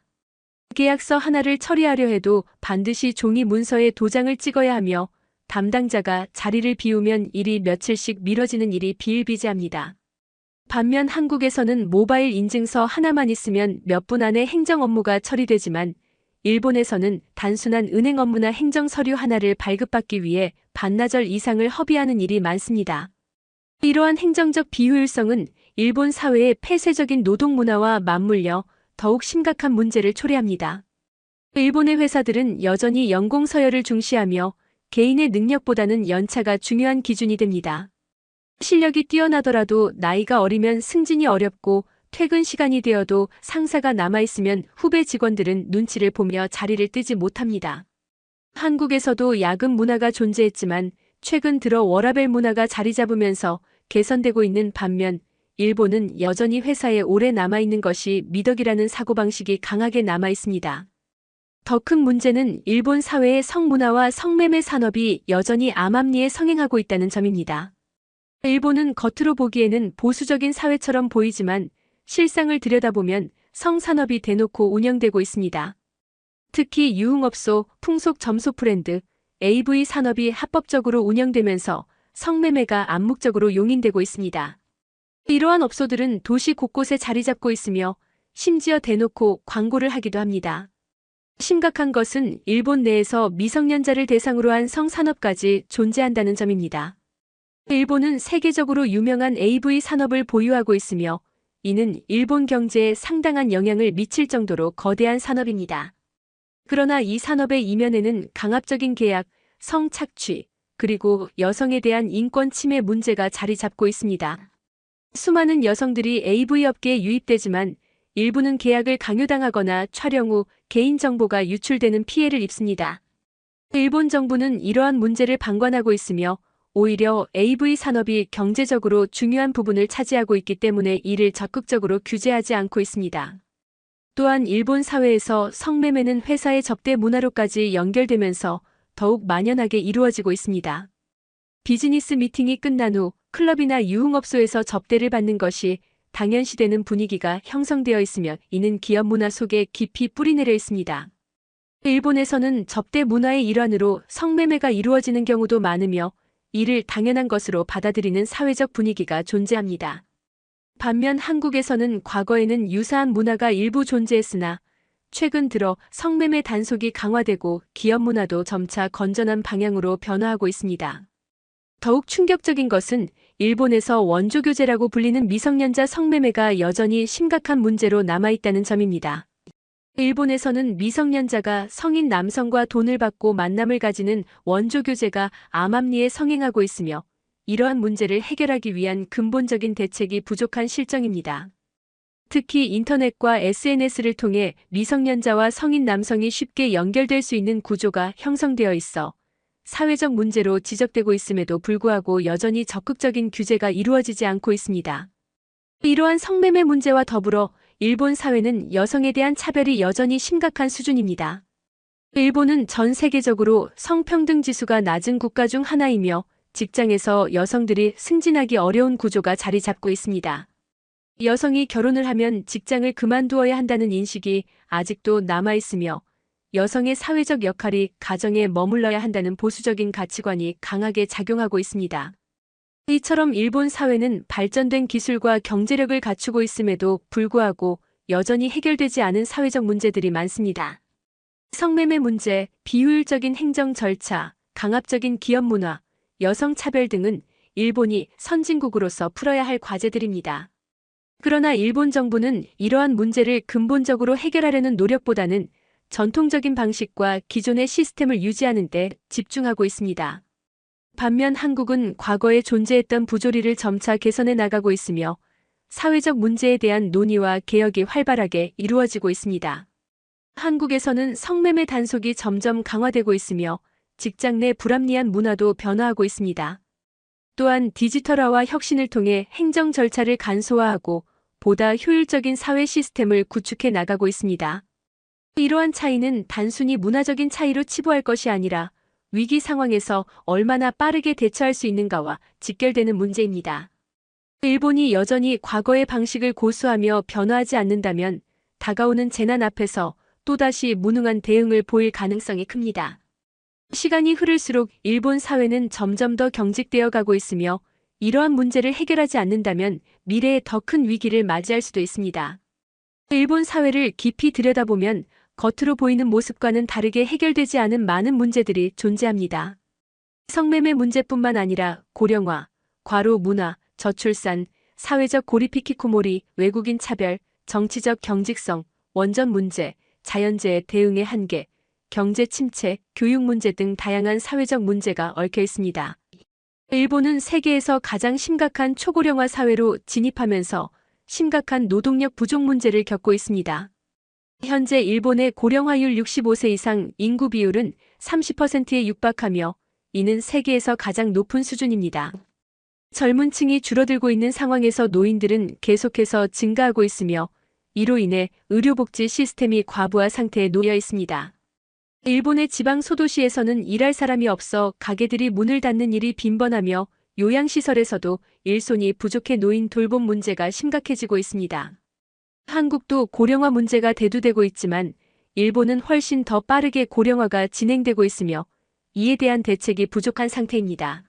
계약서 하나를 처리하려 해도 반드시 종이 문서에 도장을 찍어야 하며 담당자가 자리를 비우면 일이 며칠씩 미뤄지는 일이 비일비재합니다. 반면 한국에서는 모바일 인증서 하나만 있으면 몇 분 안에 행정 업무가 처리되지만 일본에서는 단순한 은행 업무나 행정 서류 하나를 발급받기 위해 반나절 이상을 허비하는 일이 많습니다. 이러한 행정적 비효율성은 일본 사회의 폐쇄적인 노동 문화와 맞물려 더욱 심각한 문제를 초래합니다. 일본의 회사들은 여전히 연공 서열을 중시하며 개인의 능력보다는 연차가 중요한 기준이 됩니다. 실력이 뛰어나더라도 나이가 어리면 승진이 어렵고 퇴근 시간이 되어도 상사가 남아있으면 후배 직원들은 눈치를 보며 자리를 뜨지 못합니다. 한국에서도 야근 문화가 존재했지만 최근 들어 워라밸 문화가 자리 잡으면서 개선되고 있는 반면 일본은 여전히 회사에 오래 남아있는 것이 미덕이라는 사고방식이 강하게 남아있습니다. 더 큰 문제는 일본 사회의 성문화와 성매매 산업이 여전히 암암리에 성행하고 있다는 점입니다. 일본은 겉으로 보기에는 보수적인 사회처럼 보이지만 실상을 들여다보면 성산업이 대놓고 운영되고 있습니다. 특히 유흥업소, 풍속점소 브랜드, AV 산업이 합법적으로 운영되면서 성매매가 암묵적으로 용인되고 있습니다. 이러한 업소들은 도시 곳곳에 자리 잡고 있으며 심지어 대놓고 광고를 하기도 합니다. 심각한 것은 일본 내에서 미성년자를 대상으로 한 성산업까지 존재한다는 점입니다. 일본은 세계적으로 유명한 AV 산업을 보유하고 있으며 이는 일본 경제에 상당한 영향을 미칠 정도로 거대한 산업입니다. 그러나 이 산업의 이면에는 강압적인 계약, 성착취, 그리고 여성에 대한 인권 침해 문제가 자리 잡고 있습니다. 수많은 여성들이 AV 업계에 유입되지만 일부는 계약을 강요당하거나 촬영 후 개인정보가 유출되는 피해를 입습니다. 일본 정부는 이러한 문제를 방관하고 있으며 오히려 AV 산업이 경제적으로 중요한 부분을 차지하고 있기 때문에 이를 적극적으로 규제하지 않고 있습니다. 또한 일본 사회에서 성매매는 회사의 접대 문화로까지 연결되면서 더욱 만연하게 이루어지고 있습니다. 비즈니스 미팅이 끝난 후 클럽이나 유흥업소에서 접대를 받는 것이 당연시되는 분위기가 형성되어 있으며 이는 기업 문화 속에 깊이 뿌리내려 있습니다. 일본에서는 접대 문화의 일환으로 성매매가 이루어지는 경우도 많으며 이를 당연한 것으로 받아들이는 사회적 분위기가 존재합니다. 반면 한국에서는 과거에는 유사한 문화가 일부 존재했으나 최근 들어 성매매 단속이 강화되고 기업 문화도 점차 건전한 방향으로 변화하고 있습니다. 더욱 충격적인 것은 일본에서 원조교제라고 불리는 미성년자 성매매가 여전히 심각한 문제로 남아있다는 점입니다. 일본에서는 미성년자가 성인 남성과 돈을 받고 만남을 가지는 원조교제가 암암리에 성행하고 있으며 이러한 문제를 해결하기 위한 근본적인 대책이 부족한 실정입니다. 특히 인터넷과 SNS를 통해 미성년자와 성인 남성이 쉽게 연결될 수 있는 구조가 형성되어 있어 사회적 문제로 지적되고 있음에도 불구하고 여전히 적극적인 규제가 이루어지지 않고 있습니다. 이러한 성매매 문제와 더불어 일본 사회는 여성에 대한 차별이 여전히 심각한 수준입니다. 일본은 전 세계적으로 성평등 지수가 낮은 국가 중 하나이며 직장에서 여성들이 승진하기 어려운 구조가 자리 잡고 있습니다. 여성이 결혼을 하면 직장을 그만두어야 한다는 인식이 아직도 남아있으며 여성의 사회적 역할이 가정에 머물러야 한다는 보수적인 가치관이 강하게 작용하고 있습니다. 이처럼 일본 사회는 발전된 기술과 경제력을 갖추고 있음에도 불구하고 여전히 해결되지 않은 사회적 문제들이 많습니다. 성매매 문제, 비효율적인 행정 절차, 강압적인 기업 문화, 여성 차별 등은 일본이 선진국으로서 풀어야 할 과제들입니다. 그러나 일본 정부는 이러한 문제를 근본적으로 해결하려는 노력보다는 전통적인 방식과 기존의 시스템을 유지하는 데 집중하고 있습니다. 반면 한국은 과거에 존재했던 부조리를 점차 개선해 나가고 있으며 사회적 문제에 대한 논의와 개혁이 활발하게 이루어지고 있습니다. 한국에서는 성매매 단속이 점점 강화되고 있으며 직장 내 불합리한 문화도 변화하고 있습니다. 또한 디지털화와 혁신을 통해 행정 절차를 간소화하고 보다 효율적인 사회 시스템을 구축해 나가고 있습니다. 이러한 차이는 단순히 문화적인 차이로 치부할 것이 아니라 위기 상황에서 얼마나 빠르게 대처할 수 있는가와 직결되는 문제입니다. 일본이 여전히 과거의 방식을 고수하며 변화하지 않는다면 다가오는 재난 앞에서 또다시 무능한 대응을 보일 가능성이 큽니다. 시간이 흐를수록 일본 사회는 점점 더 경직되어 가고 있으며 이러한 문제를 해결하지 않는다면 미래에 더 큰 위기를 맞이할 수도 있습니다. 일본 사회를 깊이 들여다보면 겉으로 보이는 모습과는 다르게 해결되지 않은 많은 문제들이 존재합니다. 성매매 문제뿐만 아니라 고령화, 과로 문화, 저출산, 사회적 고립 히키코모리, 외국인 차별, 정치적 경직성, 원전 문제, 자연재해 대응의 한계, 경제 침체, 교육 문제 등 다양한 사회적 문제가 얽혀 있습니다. 일본은 세계에서 가장 심각한 초고령화 사회로 진입하면서 심각한 노동력 부족 문제를 겪고 있습니다. 현재 일본의 고령화율 65세 이상 인구 비율은 30%에 육박하며 이는 세계에서 가장 높은 수준입니다. 젊은 층이 줄어들고 있는 상황에서 노인들은 계속해서 증가하고 있으며 이로 인해 의료복지 시스템이 과부하 상태에 놓여 있습니다. 일본의 지방 소도시에서는 일할 사람이 없어 가게들이 문을 닫는 일이 빈번하며 요양시설에서도 일손이 부족해 노인 돌봄 문제가 심각해지고 있습니다. 한국도 고령화 문제가 대두되고 있지만 일본은 훨씬 더 빠르게 고령화가 진행되고 있으며 이에 대한 대책이 부족한 상태입니다.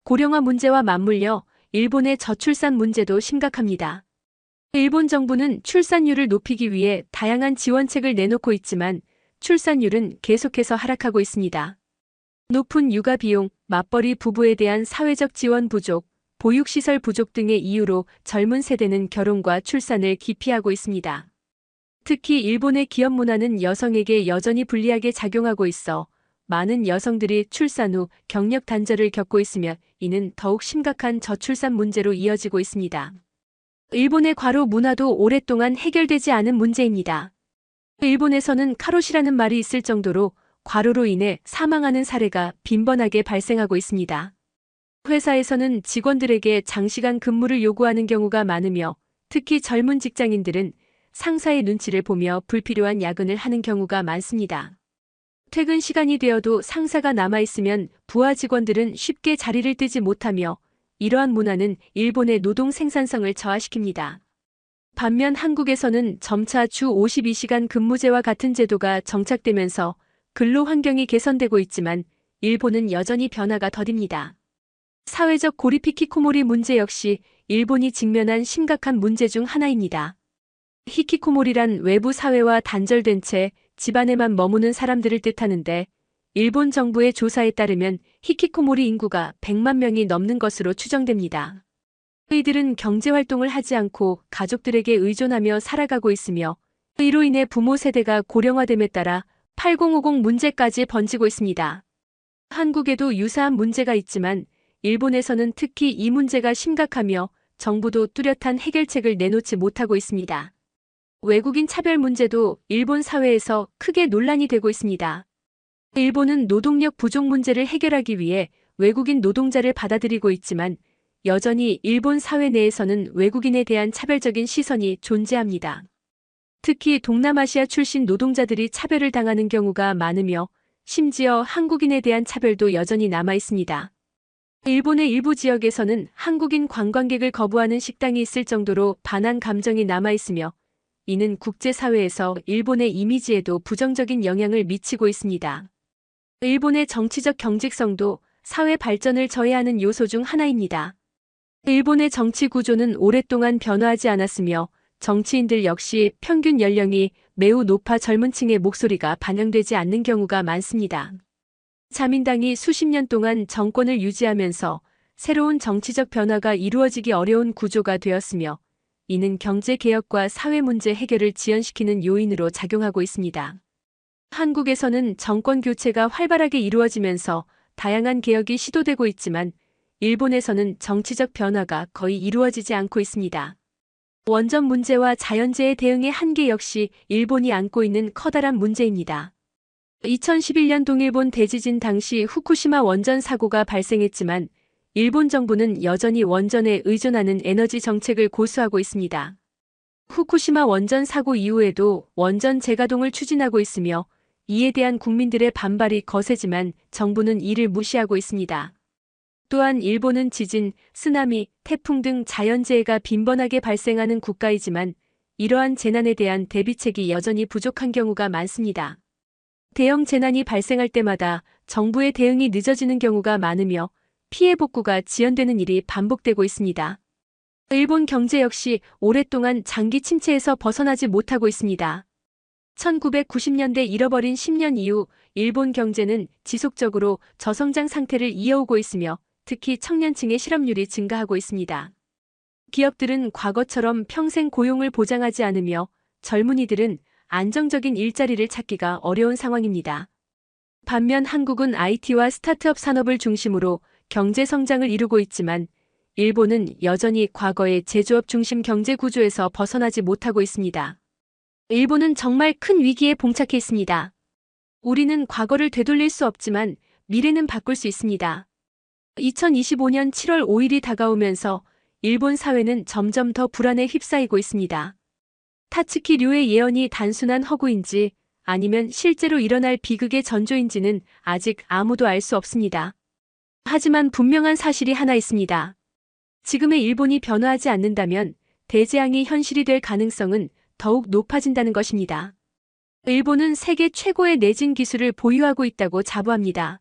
고령화 문제와 맞물려 일본의 저출산 문제도 심각합니다. 일본 정부는 출산율을 높이기 위해 다양한 지원책을 내놓고 있지만 출산율은 계속해서 하락하고 있습니다. 높은 육아 비용, 맞벌이 부부에 대한 사회적 지원 부족, 보육시설 부족 등의 이유로 젊은 세대는 결혼과 출산을 기피하고 있습니다. 특히 일본의 기업 문화는 여성에게 여전히 불리하게 작용하고 있어 많은 여성들이 출산 후 경력 단절을 겪고 있으며 이는 더욱 심각한 저출산 문제로 이어지고 있습니다. 일본의 과로 문화도 오랫동안 해결되지 않은 문제입니다. 일본에서는 카로시라는 말이 있을 정도로 과로로 인해 사망하는 사례가 빈번하게 발생하고 있습니다. 회사에서는 직원들에게 장시간 근무를 요구하는 경우가 많으며 특히 젊은 직장인들은 상사의 눈치를 보며 불필요한 야근을 하는 경우가 많습니다. 퇴근 시간이 되어도 상사가 남아있으면 부하 직원들은 쉽게 자리를 뜨지 못하며 이러한 문화는 일본의 노동 생산성을 저하시킵니다. 반면 한국에서는 점차 주 52시간 근무제와 같은 제도가 정착되면서 근로 환경이 개선되고 있지만 일본은 여전히 변화가 더딥니다. 사회적 고립 히키코모리 문제 역시 일본이 직면한 심각한 문제 중 하나입니다. 히키코모리란 외부 사회와 단절된 채 집안에만 머무는 사람들을 뜻하는데 일본 정부의 조사에 따르면 히키코모리 인구가 100만 명이 넘는 것으로 추정됩니다. 이들은 경제활동을 하지 않고 가족들에게 의존하며 살아가고 있으며 이로 인해 부모 세대가 고령화됨에 따라 8050 문제까지 번지고 있습니다. 한국에도 유사한 문제가 있지만 일본에서는 특히 이 문제가 심각하며 정부도 뚜렷한 해결책을 내놓지 못하고 있습니다. 외국인 차별 문제도 일본 사회에서 크게 논란이 되고 있습니다. 일본은 노동력 부족 문제를 해결하기 위해 외국인 노동자를 받아들이고 있지만 여전히 일본 사회 내에서는 외국인에 대한 차별적인 시선이 존재합니다. 특히 동남아시아 출신 노동자들이 차별을 당하는 경우가 많으며 심지어 한국인에 대한 차별도 여전히 남아 있습니다. 일본의 일부 지역에서는 한국인 관광객을 거부하는 식당이 있을 정도로 반한 감정이 남아 있으며 이는 국제사회에서 일본의 이미지에도 부정적인 영향을 미치고 있습니다. 일본의 정치적 경직성도 사회 발전을 저해하는 요소 중 하나입니다. 일본의 정치 구조는 오랫동안 변화하지 않았으며 정치인들 역시 평균 연령이 매우 높아 젊은 층의 목소리가 반영되지 않는 경우가 많습니다. 자민당이 수십 년 동안 정권을 유지하면서 새로운 정치적 변화가 이루어지기 어려운 구조가 되었으며 이는 경제개혁과 사회 문제 해결을 지연시키는 요인으로 작용하고 있습니다. 한국에서는 정권 교체가 활발하게 이루어지면서 다양한 개혁이 시도되고 있지만 일본에서는 정치적 변화가 거의 이루어지지 않고 있습니다. 원전 문제와 자연재해 대응의 한계 역시 일본이 안고 있는 커다란 문제입니다. 2011년 동일본 대지진 당시 후쿠시마 원전 사고가 발생했지만 일본 정부는 여전히 원전에 의존하는 에너지 정책을 고수하고 있습니다. 후쿠시마 원전 사고 이후에도 원전 재가동을 추진하고 있으며 이에 대한 국민들의 반발이 거세지만 정부는 이를 무시하고 있습니다. 또한 일본은 지진, 쓰나미, 태풍 등 자연재해가 빈번하게 발생하는 국가이지만 이러한 재난에 대한 대비책이 여전히 부족한 경우가 많습니다. 대형 재난이 발생할 때마다 정부의 대응이 늦어지는 경우가 많으며 피해 복구가 지연되는 일이 반복되고 있습니다. 일본 경제 역시 오랫동안 장기 침체에서 벗어나지 못하고 있습니다. 1990년대 잃어버린 10년 이후 일본 경제는 지속적으로 저성장 상태를 이어오고 있으며 특히 청년층의 실업률이 증가하고 있습니다. 기업들은 과거처럼 평생 고용을 보장하지 않으며 젊은이들은 안정적인 일자리를 찾기가 어려운 상황입니다. 반면 한국은 IT와 스타트업 산업을 중심으로 경제 성장을 이루고 있지만 일본은 여전히 과거의 제조업 중심 경제 구조에서 벗어나지 못하고 있습니다. 일본은 정말 큰 위기에 봉착해 있습니다. 우리는 과거를 되돌릴 수 없지만 미래는 바꿀 수 있습니다. 2025년 7월 5일이 다가오면서 일본 사회는 점점 더 불안에 휩싸이고 있습니다. 타츠키 류의 예언이 단순한 허구인지 아니면 실제로 일어날 비극의 전조인지는 아직 아무도 알 수 없습니다. 하지만 분명한 사실이 하나 있습니다. 지금의 일본이 변화하지 않는다면 대재앙이 현실이 될 가능성은 더욱 높아진다는 것입니다. 일본은 세계 최고의 내진 기술을 보유하고 있다고 자부합니다.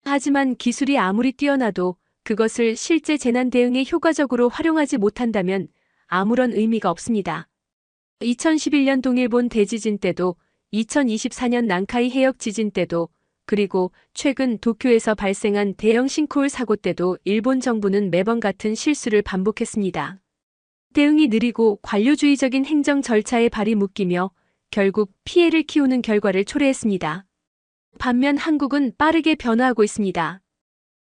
하지만 기술이 아무리 뛰어나도 그것을 실제 재난 대응에 효과적으로 활용하지 못한다면 아무런 의미가 없습니다. 2011년 동일본 대지진 때도 2024년 난카이 해역 지진 때도 그리고 최근 도쿄에서 발생한 대형 싱크홀 사고 때도 일본 정부는 매번 같은 실수를 반복했습니다. 대응이 느리고 관료주의적인 행정 절차에 발이 묶이며 결국 피해를 키우는 결과를 초래했습니다. 반면 한국은 빠르게 변화하고 있습니다.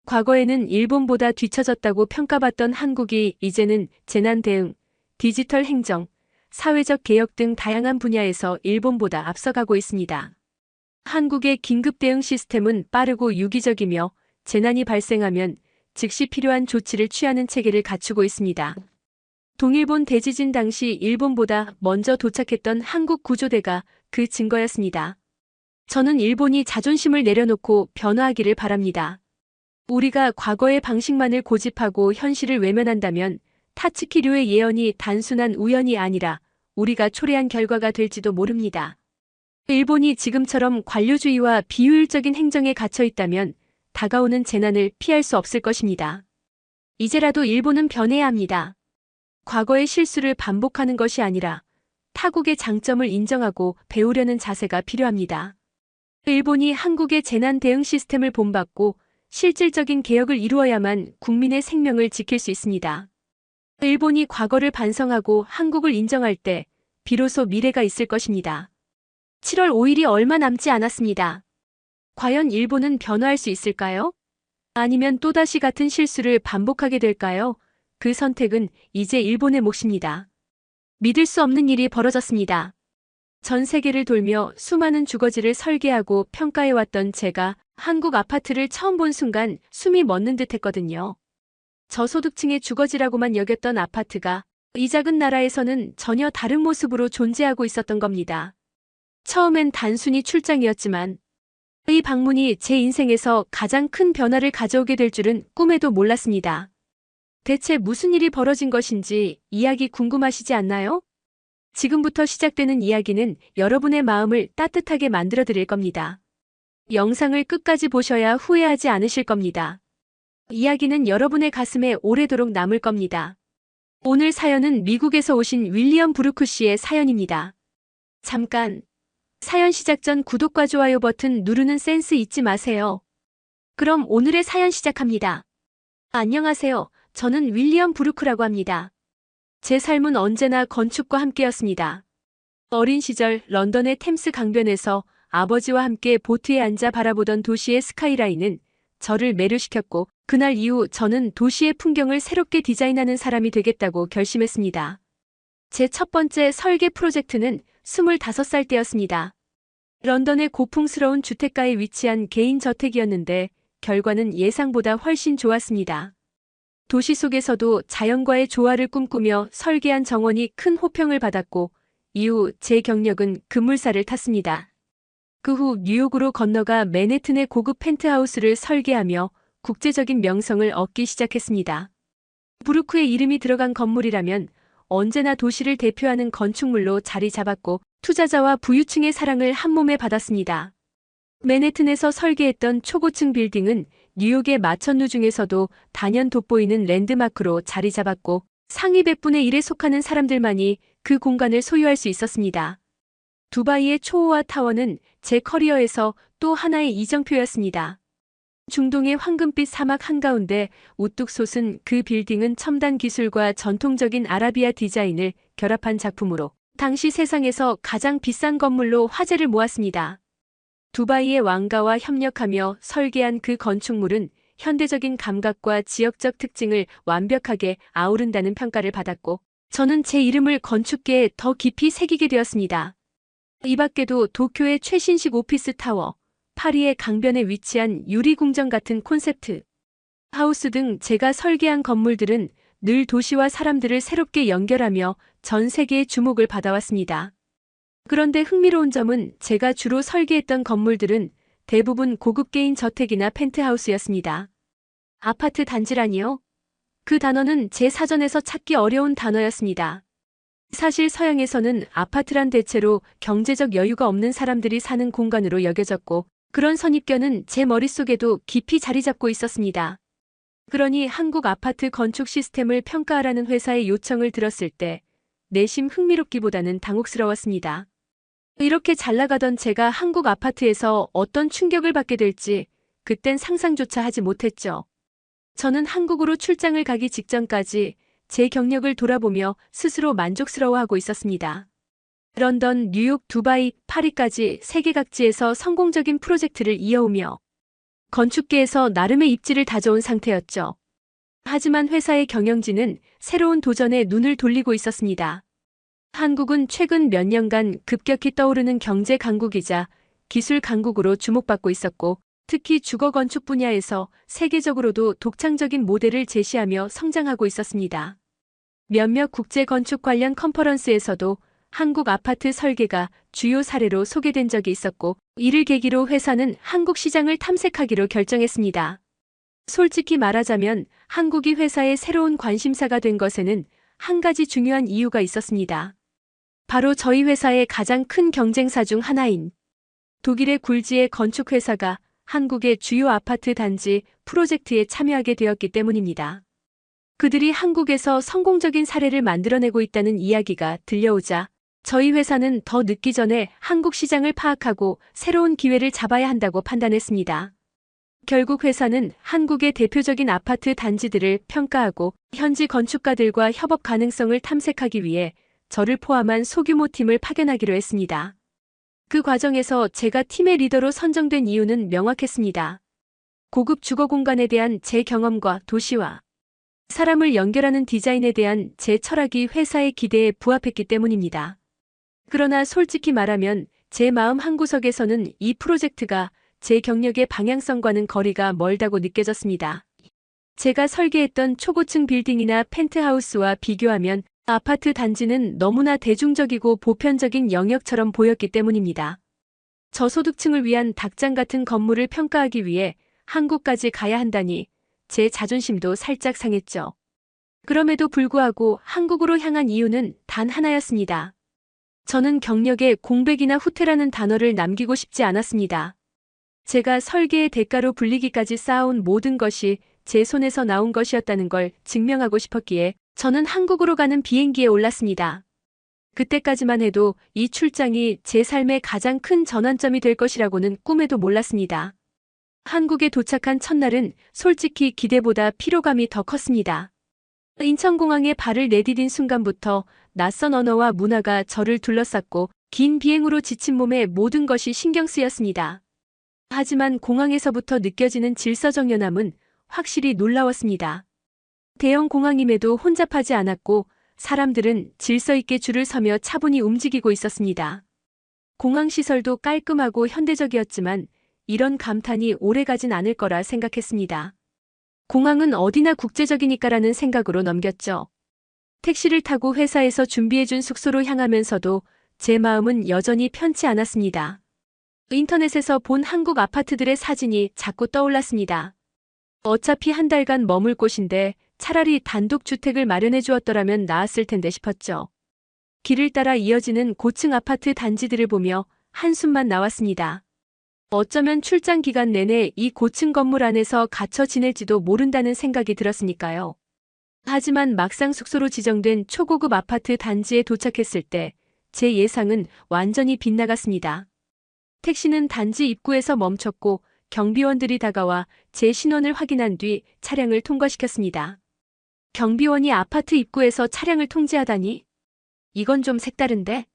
과거에는 일본보다 뒤처졌다고 평가받던 한국이 이제는 재난 대응, 디지털 행정, 사회적 개혁 등 다양한 분야에서 일본보다 앞서가고 있습니다. 한국의 긴급 대응 시스템은 빠르고 유기적이며 재난이 발생하면 즉시 필요한 조치를 취하는 체계를 갖추고 있습니다. 동일본 대지진 당시 일본보다 먼저 도착했던 한국 구조대가 그 증거였습니다. 저는 일본이 자존심을 내려놓고 변화하기를 바랍니다. 우리가 과거의 방식만을 고집하고 현실을 외면한다면 타츠키류의 예언이 단순한 우연이 아니라 우리가 초래한 결과가 될지도 모릅니다. 일본이 지금처럼 관료주의와 비효율적인 행정에 갇혀 있다면 다가오는 재난을 피할 수 없을 것입니다. 이제라도 일본은 변해야 합니다. 과거의 실수를 반복하는 것이 아니라 타국의 장점을 인정하고 배우려는 자세가 필요합니다. 일본이 한국의 재난 대응 시스템을 본받고 실질적인 개혁을 이루어야만 국민의 생명을 지킬 수 있습니다. 일본이 과거를 반성하고 한국을 인정할 때 비로소 미래가 있을 것입니다. 7월 5일이 얼마 남지 않았습니다. 과연 일본은 변화할 수 있을까요? 아니면 또다시 같은 실수를 반복하게 될까요? 그 선택은 이제 일본의 몫입니다. 믿을 수 없는 일이 벌어졌습니다. 전 세계를 돌며 수많은 주거지를 설계하고 평가해왔던 제가 한국 아파트를 처음 본 순간 숨이 멎는 듯 했거든요. 저소득층의 주거지라고만 여겼던 아파트가 이 작은 나라에서는 전혀 다른 모습으로 존재하고 있었던 겁니다. 처음엔 단순히 출장이었지만 이 방문이 제 인생에서 가장 큰 변화를 가져오게 될 줄은 꿈에도 몰랐습니다. 대체 무슨 일이 벌어진 것인지 이야기 궁금하시지 않나요? 지금부터 시작되는 이야기는 여러분의 마음을 따뜻하게 만들어 드릴 겁니다. 영상을 끝까지 보셔야 후회하지 않으실 겁니다. 이야기는 여러분의 가슴에 오래도록 남을 겁니다. 오늘 사연은 미국에서 오신 윌리엄 브루크 씨의 사연입니다. 잠깐, 사연 시작 전 구독과 좋아요 버튼 누르는 센스 잊지 마세요. 그럼 오늘의 사연 시작합니다. 안녕하세요. 저는 윌리엄 브루크라고 합니다. 제 삶은 언제나 건축과 함께였습니다. 어린 시절 런던의 템스 강변에서 아버지와 함께 보트에 앉아 바라보던 도시의 스카이라인은 저를 매료시켰고 그날 이후 저는 도시의 풍경을 새롭게 디자인하는 사람이 되겠다고 결심했습니다. 제 첫 번째 설계 프로젝트는 25살 때였습니다. 런던의 고풍스러운 주택가에 위치한 개인 저택이었는데 결과는 예상보다 훨씬 좋았습니다. 도시 속에서도 자연과의 조화를 꿈꾸며 설계한 정원이 큰 호평을 받았고 이후 제 경력은 급물살을 탔습니다. 그 후 뉴욕으로 건너가 맨해튼의 고급 펜트하우스를 설계하며 국제적인 명성을 얻기 시작했습니다. 브루크의 이름이 들어간 건물이라면 언제나 도시를 대표하는 건축물로 자리 잡았고 투자자와 부유층의 사랑을 한몸에 받았습니다. 맨해튼에서 설계했던 초고층 빌딩은 뉴욕의 마천루 중에서도 단연 돋보이는 랜드마크로 자리 잡았고 상위 100분의 1에 속하는 사람들만이 그 공간을 소유할 수 있었습니다. 두바이의 초호화 타워는 제 커리어에서 또 하나의 이정표였습니다. 중동의 황금빛 사막 한가운데 우뚝 솟은 그 빌딩은 첨단 기술과 전통적인 아라비아 디자인을 결합한 작품으로 당시 세상에서 가장 비싼 건물로 화제를 모았습니다. 두바이의 왕가와 협력하며 설계한 그 건축물은 현대적인 감각과 지역적 특징을 완벽하게 아우른다는 평가를 받았고 저는 제 이름을 건축계에 더 깊이 새기게 되었습니다. 이 밖에도 도쿄의 최신식 오피스 타워, 파리의 강변에 위치한 유리궁전 같은 콘셉트 하우스 등 제가 설계한 건물들은 늘 도시와 사람들을 새롭게 연결하며 전 세계의 주목을 받아왔습니다. 그런데 흥미로운 점은 제가 주로 설계했던 건물들은 대부분 고급 개인 저택이나 펜트하우스였습니다. 아파트 단지라니요? 그 단어는 제 사전에서 찾기 어려운 단어였습니다. 사실 서양에서는 아파트란 대체로 경제적 여유가 없는 사람들이 사는 공간으로 여겨졌고 그런 선입견은 제 머릿속에도 깊이 자리 잡고 있었습니다. 그러니 한국 아파트 건축 시스템을 평가하라는 회사의 요청을 들었을 때 내심 흥미롭기보다는 당혹스러웠습니다. 이렇게 잘 나가던 제가 한국 아파트에서 어떤 충격을 받게 될지 그땐 상상조차 하지 못했죠. 저는 한국으로 출장을 가기 직전까지 제 경력을 돌아보며 스스로 만족스러워하고 있었습니다. 런던, 뉴욕, 두바이, 파리까지 세계 각지에서 성공적인 프로젝트를 이어오며 건축계에서 나름의 입지를 다져온 상태였죠. 하지만 회사의 경영진은 새로운 도전에 눈을 돌리고 있었습니다. 한국은 최근 몇 년간 급격히 떠오르는 경제 강국이자 기술 강국으로 주목받고 있었고 특히 주거 건축 분야에서 세계적으로도 독창적인 모델을 제시하며 성장하고 있었습니다. 몇몇 국제 건축 관련 컨퍼런스에서도 한국 아파트 설계가 주요 사례로 소개된 적이 있었고 이를 계기로 회사는 한국 시장을 탐색하기로 결정했습니다. 솔직히 말하자면 한국이 회사의 새로운 관심사가 된 것에는 한 가지 중요한 이유가 있었습니다. 바로 저희 회사의 가장 큰 경쟁사 중 하나인 독일의 굴지의 건축회사가 한국의 주요 아파트 단지 프로젝트에 참여하게 되었기 때문입니다. 그들이 한국에서 성공적인 사례를 만들어내고 있다는 이야기가 들려오자 저희 회사는 더 늦기 전에 한국 시장을 파악하고 새로운 기회를 잡아야 한다고 판단했습니다. 결국 회사는 한국의 대표적인 아파트 단지들을 평가하고 현지 건축가들과 협업 가능성을 탐색하기 위해 저를 포함한 소규모 팀을 파견하기로 했습니다. 그 과정에서 제가 팀의 리더로 선정된 이유는 명확했습니다. 고급 주거 공간에 대한 제 경험과 도시와 사람을 연결하는 디자인에 대한 제 철학이 회사의 기대에 부합했기 때문입니다. 그러나 솔직히 말하면 제 마음 한구석에서는 이 프로젝트가 제 경력의 방향성과는 거리가 멀다고 느껴졌습니다. 제가 설계했던 초고층 빌딩이나 펜트하우스와 비교하면 아파트 단지는 너무나 대중적이고 보편적인 영역처럼 보였기 때문입니다. 저소득층을 위한 닭장 같은 건물을 평가하기 위해 한국까지 가야 한다니 제 자존심도 살짝 상했죠. 그럼에도 불구하고 한국으로 향한 이유는 단 하나였습니다. 저는 경력에 공백이나 후퇴라는 단어를 남기고 싶지 않았습니다. 제가 설계의 대가로 불리기까지 쌓아온 모든 것이 제 손에서 나온 것이었다는 걸 증명하고 싶었기에 저는 한국으로 가는 비행기에 올랐습니다. 그때까지만 해도 이 출장이 제 삶의 가장 큰 전환점이 될 것이라고는 꿈에도 몰랐습니다. 한국에 도착한 첫날은 솔직히 기대보다 피로감이 더 컸습니다. 인천공항에 발을 내디딘 순간부터 낯선 언어와 문화가 저를 둘러쌌고 긴 비행으로 지친 몸에 모든 것이 신경 쓰였습니다. 하지만 공항에서부터 느껴지는 질서정연함은 확실히 놀라웠습니다. 대형 공항임에도 혼잡하지 않았고 사람들은 질서 있게 줄을 서며 차분히 움직이고 있었습니다. 공항 시설도 깔끔하고 현대적이었지만 이런 감탄이 오래가진 않을 거라 생각했습니다. 공항은 어디나 국제적이니까라는 생각으로 넘겼죠. 택시를 타고 회사에서 준비해준 숙소로 향하면서도 제 마음은 여전히 편치 않았습니다. 인터넷에서 본 한국 아파트들의 사진이 자꾸 떠올랐습니다. 어차피 한 달간 머물 곳인데 차라리 단독주택을 마련해 주었더라면 나았을 텐데 싶었죠. 길을 따라 이어지는 고층 아파트 단지들을 보며 한숨만 나왔습니다. 어쩌면 출장 기간 내내 이 고층 건물 안에서 갇혀 지낼지도 모른다는 생각이 들었으니까요. 하지만 막상 숙소로 지정된 초고급 아파트 단지에 도착했을 때 제 예상은 완전히 빗나갔습니다. 택시는 단지 입구에서 멈췄고 경비원들이 다가와 제 신원을 확인한 뒤 차량을 통과시켰습니다. 경비원이 아파트 입구에서 차량을 통제하다니? 이건 좀 색다른데?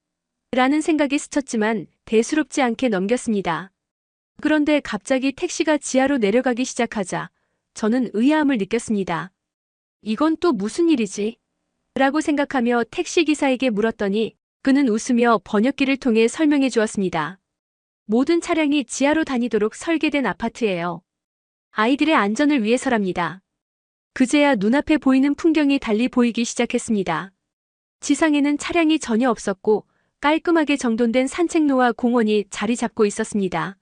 라는 생각이 스쳤지만 대수롭지 않게 넘겼습니다. 그런데 갑자기 택시가 지하로 내려가기 시작하자 저는 의아함을 느꼈습니다. 이건 또 무슨 일이지? 라고 생각하며 택시기사에게 물었더니 그는 웃으며 번역기를 통해 설명해 주었습니다. 모든 차량이 지하로 다니도록 설계된 아파트예요. 아이들의 안전을 위해서랍니다. 그제야 눈앞에 보이는 풍경이 달리 보이기 시작했습니다. 지상에는 차량이 전혀 없었고 깔끔하게 정돈된 산책로와 공원이 자리 잡고 있었습니다.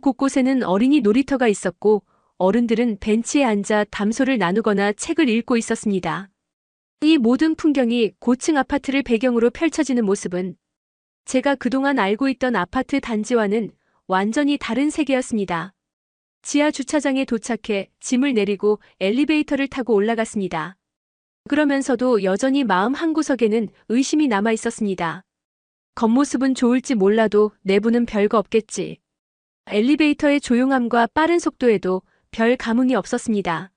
곳곳에는 어린이 놀이터가 있었고 어른들은 벤치에 앉아 담소를 나누거나 책을 읽고 있었습니다. 이 모든 풍경이 고층 아파트를 배경으로 펼쳐지는 모습은 제가 그동안 알고 있던 아파트 단지와는 완전히 다른 세계였습니다. 지하 주차장에 도착해 짐을 내리고 엘리베이터를 타고 올라갔습니다. 그러면서도 여전히 마음 한구석에는 의심이 남아 있었습니다. 겉모습은 좋을지 몰라도 내부는 별거 없겠지. 엘리베이터의 조용함과 빠른 속도에도 별 감흥이 없었습니다.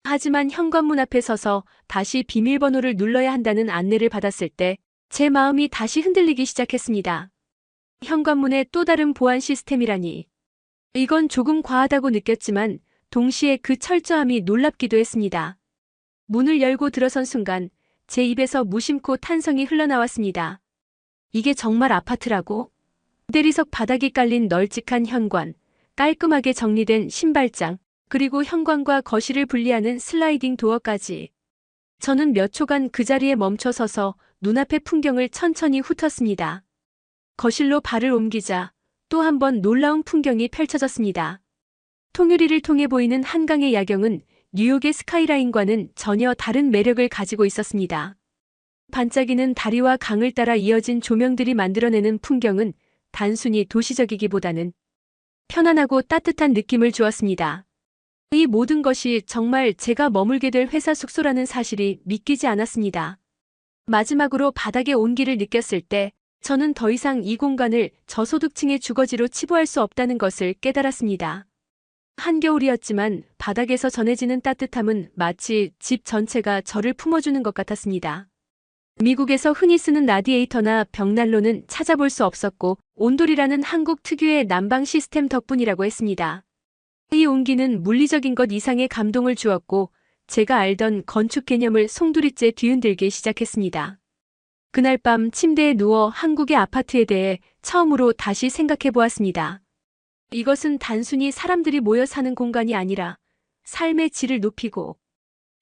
하지만 현관문 앞에 서서 다시 비밀번호를 눌러야 한다는 안내를 받았을 때 제 마음이 다시 흔들리기 시작했습니다. 현관문에 또 다른 보안 시스템이라니. 이건 조금 과하다고 느꼈지만 동시에 그 철저함이 놀랍기도 했습니다. 문을 열고 들어선 순간 제 입에서 무심코 탄성이 흘러나왔습니다. 이게 정말 아파트라고? 대리석 바닥이 깔린 널찍한 현관, 깔끔하게 정리된 신발장, 그리고 현관과 거실을 분리하는 슬라이딩 도어까지. 저는 몇 초간 그 자리에 멈춰 서서 눈앞의 풍경을 천천히 훑었습니다. 거실로 발을 옮기자 또 한 번 놀라운 풍경이 펼쳐졌습니다. 통유리를 통해 보이는 한강의 야경은 뉴욕의 스카이라인과는 전혀 다른 매력을 가지고 있었습니다. 반짝이는 다리와 강을 따라 이어진 조명들이 만들어내는 풍경은 단순히 도시적이기보다는 편안하고 따뜻한 느낌을 주었습니다. 이 모든 것이 정말 제가 머물게 될 회사 숙소라는 사실이 믿기지 않았습니다. 마지막으로 바닥의 온기를 느꼈을 때 저는 더 이상 이 공간을 저소득층의 주거지로 치부할 수 없다는 것을 깨달았습니다. 한겨울이었지만 바닥에서 전해지는 따뜻함은 마치 집 전체가 저를 품어주는 것 같았습니다. 미국에서 흔히 쓰는 라디에이터나 벽난로는 찾아볼 수 없었고 온돌이라는 한국 특유의 난방 시스템 덕분이라고 했습니다. 이 온기는 물리적인 것 이상의 감동을 주었고 제가 알던 건축 개념을 송두리째 뒤흔들기 시작했습니다. 그날 밤 침대에 누워 한국의 아파트에 대해 처음으로 다시 생각해 보았습니다. 이것은 단순히 사람들이 모여 사는 공간이 아니라 삶의 질을 높이고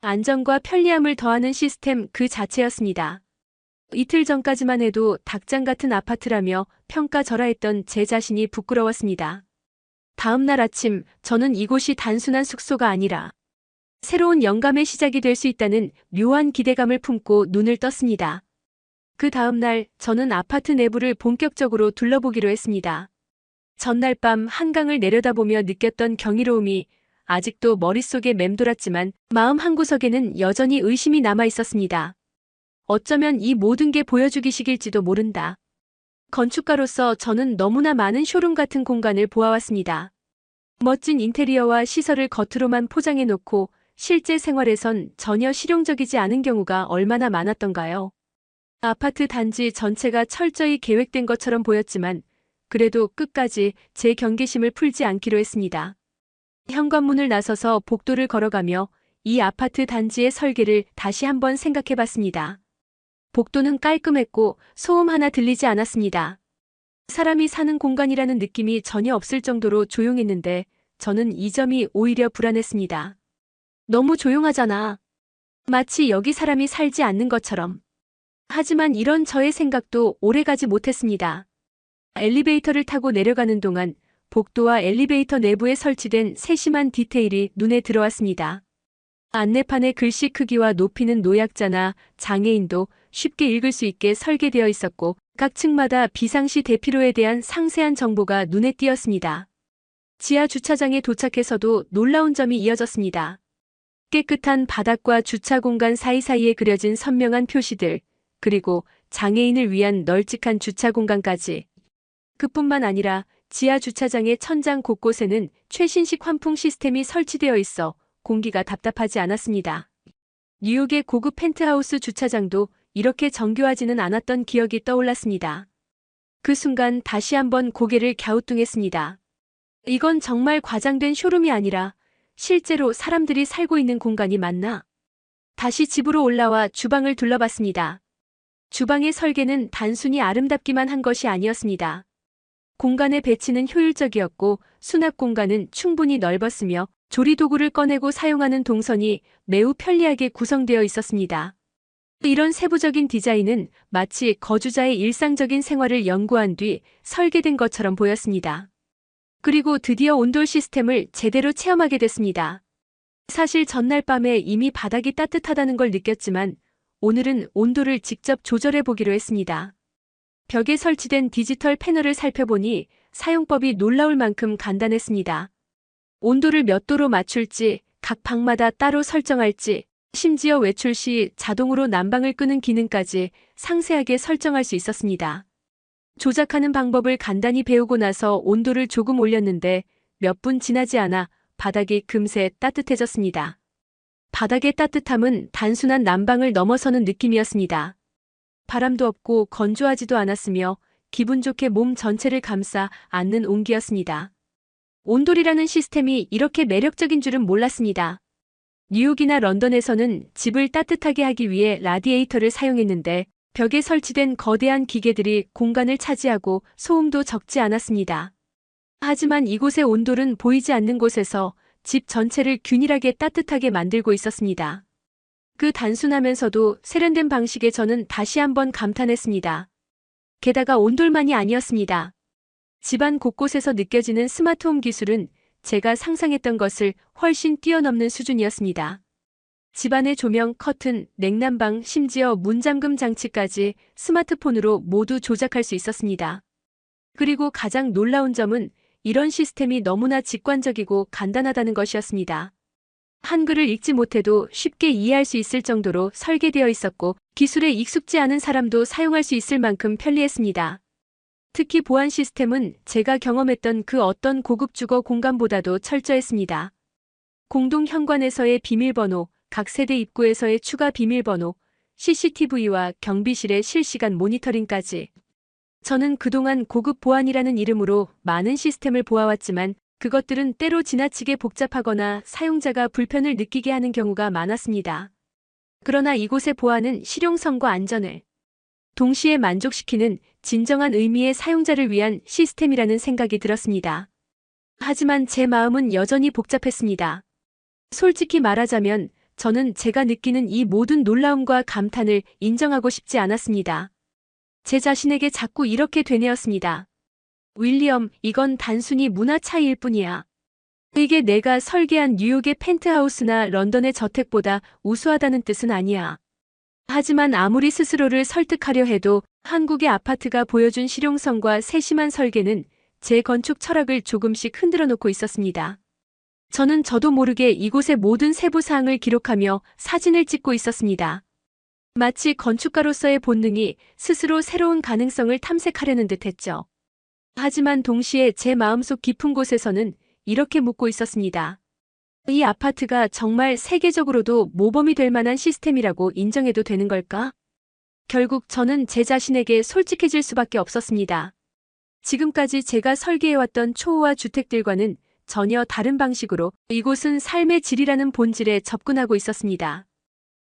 안정과 편리함을 더하는 시스템 그 자체였습니다. 이틀 전까지만 해도 닭장 같은 아파트라며 평가절하했던 제 자신이 부끄러웠습니다. 다음 날 아침, 저는 이곳이 단순한 숙소가 아니라 새로운 영감의 시작이 될 수 있다는 묘한 기대감을 품고 눈을 떴습니다. 그 다음 날, 저는 아파트 내부를 본격적으로 둘러보기로 했습니다. 전날 밤 한강을 내려다보며 느꼈던 경이로움이 아직도 머릿속에 맴돌았지만 마음 한구석에는 여전히 의심이 남아 있었습니다. 어쩌면 이 모든 게 보여주기식일지도 모른다. 건축가로서 저는 너무나 많은 쇼룸 같은 공간을 보아왔습니다. 멋진 인테리어와 시설을 겉으로만 포장해놓고 실제 생활에선 전혀 실용적이지 않은 경우가 얼마나 많았던가요? 아파트 단지 전체가 철저히 계획된 것처럼 보였지만 그래도 끝까지 제 경계심을 풀지 않기로 했습니다. 현관문을 나서서 복도를 걸어가며 이 아파트 단지의 설계를 다시 한번 생각해봤습니다. 복도는 깔끔했고 소음 하나 들리지 않았습니다. 사람이 사는 공간이라는 느낌이 전혀 없을 정도로 조용했는데 저는 이 점이 오히려 불안했습니다. 너무 조용하잖아. 마치 여기 사람이 살지 않는 것처럼. 하지만 이런 저의 생각도 오래가지 못했습니다. 엘리베이터를 타고 내려가는 동안 복도와 엘리베이터 내부에 설치된 세심한 디테일이 눈에 들어왔습니다. 안내판의 글씨 크기와 높이는 노약자나 장애인도 쉽게 읽을 수 있게 설계되어 있었고 각 층마다 비상시 대피로에 대한 상세한 정보가 눈에 띄었습니다. 지하 주차장에 도착해서도 놀라운 점이 이어졌습니다. 깨끗한 바닥과 주차 공간 사이사이에 그려진 선명한 표시들, 그리고 장애인을 위한 널찍한 주차 공간까지. 그뿐만 아니라 지하 주차장의 천장 곳곳에는 최신식 환풍 시스템이 설치되어 있어 공기가 답답하지 않았습니다. 뉴욕의 고급 펜트하우스 주차장도 이렇게 정교하지는 않았던 기억이 떠올랐습니다. 그 순간 다시 한번 고개를 갸우뚱했습니다. 이건 정말 과장된 쇼룸이 아니라 실제로 사람들이 살고 있는 공간이 맞나? 다시 집으로 올라와 주방을 둘러봤습니다. 주방의 설계는 단순히 아름답기만 한 것이 아니었습니다. 공간의 배치는 효율적이었고 수납 공간은 충분히 넓었으며 조리도구를 꺼내고 사용하는 동선이 매우 편리하게 구성되어 있었습니다. 이런 세부적인 디자인은 마치 거주자의 일상적인 생활을 연구한 뒤 설계된 것처럼 보였습니다. 그리고 드디어 온돌 시스템을 제대로 체험하게 됐습니다. 사실 전날 밤에 이미 바닥이 따뜻하다는 걸 느꼈지만 오늘은 온도를 직접 조절해 보기로 했습니다. 벽에 설치된 디지털 패널을 살펴보니 사용법이 놀라울 만큼 간단했습니다. 온도를 몇 도로 맞출지, 각 방마다 따로 설정할지, 심지어 외출 시 자동으로 난방을 끄는 기능까지 상세하게 설정할 수 있었습니다. 조작하는 방법을 간단히 배우고 나서 온도를 조금 올렸는데 몇 분 지나지 않아 바닥이 금세 따뜻해졌습니다. 바닥의 따뜻함은 단순한 난방을 넘어서는 느낌이었습니다. 바람도 없고 건조하지도 않았으며 기분 좋게 몸 전체를 감싸 안는 온기였습니다. 온돌이라는 시스템이 이렇게 매력적인 줄은 몰랐습니다. 뉴욕이나 런던에서는 집을 따뜻하게 하기 위해 라디에이터를 사용했는데 벽에 설치된 거대한 기계들이 공간을 차지하고 소음도 적지 않았습니다. 하지만 이곳의 온돌은 보이지 않는 곳에서 집 전체를 균일하게 따뜻하게 만들고 있었습니다. 그 단순하면서도 세련된 방식에 저는 다시 한번 감탄했습니다. 게다가 온돌만이 아니었습니다. 집안 곳곳에서 느껴지는 스마트홈 기술은 제가 상상했던 것을 훨씬 뛰어넘는 수준이었습니다. 집안의 조명, 커튼, 냉난방, 심지어 문잠금 장치까지 스마트폰으로 모두 조작할 수 있었습니다. 그리고 가장 놀라운 점은 이런 시스템이 너무나 직관적이고 간단하다는 것이었습니다. 한글을 읽지 못해도 쉽게 이해할 수 있을 정도로 설계되어 있었고 기술에 익숙지 않은 사람도 사용할 수 있을 만큼 편리했습니다. 특히 보안 시스템은 제가 경험했던 그 어떤 고급 주거 공간보다도 철저했습니다. 공동 현관에서의 비밀번호, 각 세대 입구에서의 추가 비밀번호, CCTV와 경비실의 실시간 모니터링까지. 저는 그동안 고급 보안이라는 이름으로 많은 시스템을 보아왔지만 그것들은 때로 지나치게 복잡하거나 사용자가 불편을 느끼게 하는 경우가 많았습니다. 그러나 이곳의 보안은 실용성과 안전을 동시에 만족시키는 진정한 의미의 사용자를 위한 시스템이라는 생각이 들었습니다. 하지만 제 마음은 여전히 복잡했습니다. 솔직히 말하자면 저는 제가 느끼는 이 모든 놀라움과 감탄을 인정하고 싶지 않았습니다. 제 자신에게 자꾸 이렇게 되뇌었습니다. 윌리엄, 이건 단순히 문화 차이일 뿐이야. 이게 내가 설계한 뉴욕의 펜트하우스나 런던의 저택보다 우수하다는 뜻은 아니야. 하지만 아무리 스스로를 설득하려 해도 한국의 아파트가 보여준 실용성과 세심한 설계는 제 건축 철학을 조금씩 흔들어 놓고 있었습니다. 저는 저도 모르게 이곳의 모든 세부 사항을 기록하며 사진을 찍고 있었습니다. 마치 건축가로서의 본능이 스스로 새로운 가능성을 탐색하려는 듯했죠. 하지만 동시에 제 마음속 깊은 곳에서는 이렇게 묻고 있었습니다. 이 아파트가 정말 세계적으로도 모범이 될 만한 시스템이라고 인정해도 되는 걸까? 결국 저는 제 자신에게 솔직해질 수밖에 없었습니다. 지금까지 제가 설계해왔던 초호화 주택들과는 전혀 다른 방식으로 이곳은 삶의 질이라는 본질에 접근하고 있었습니다.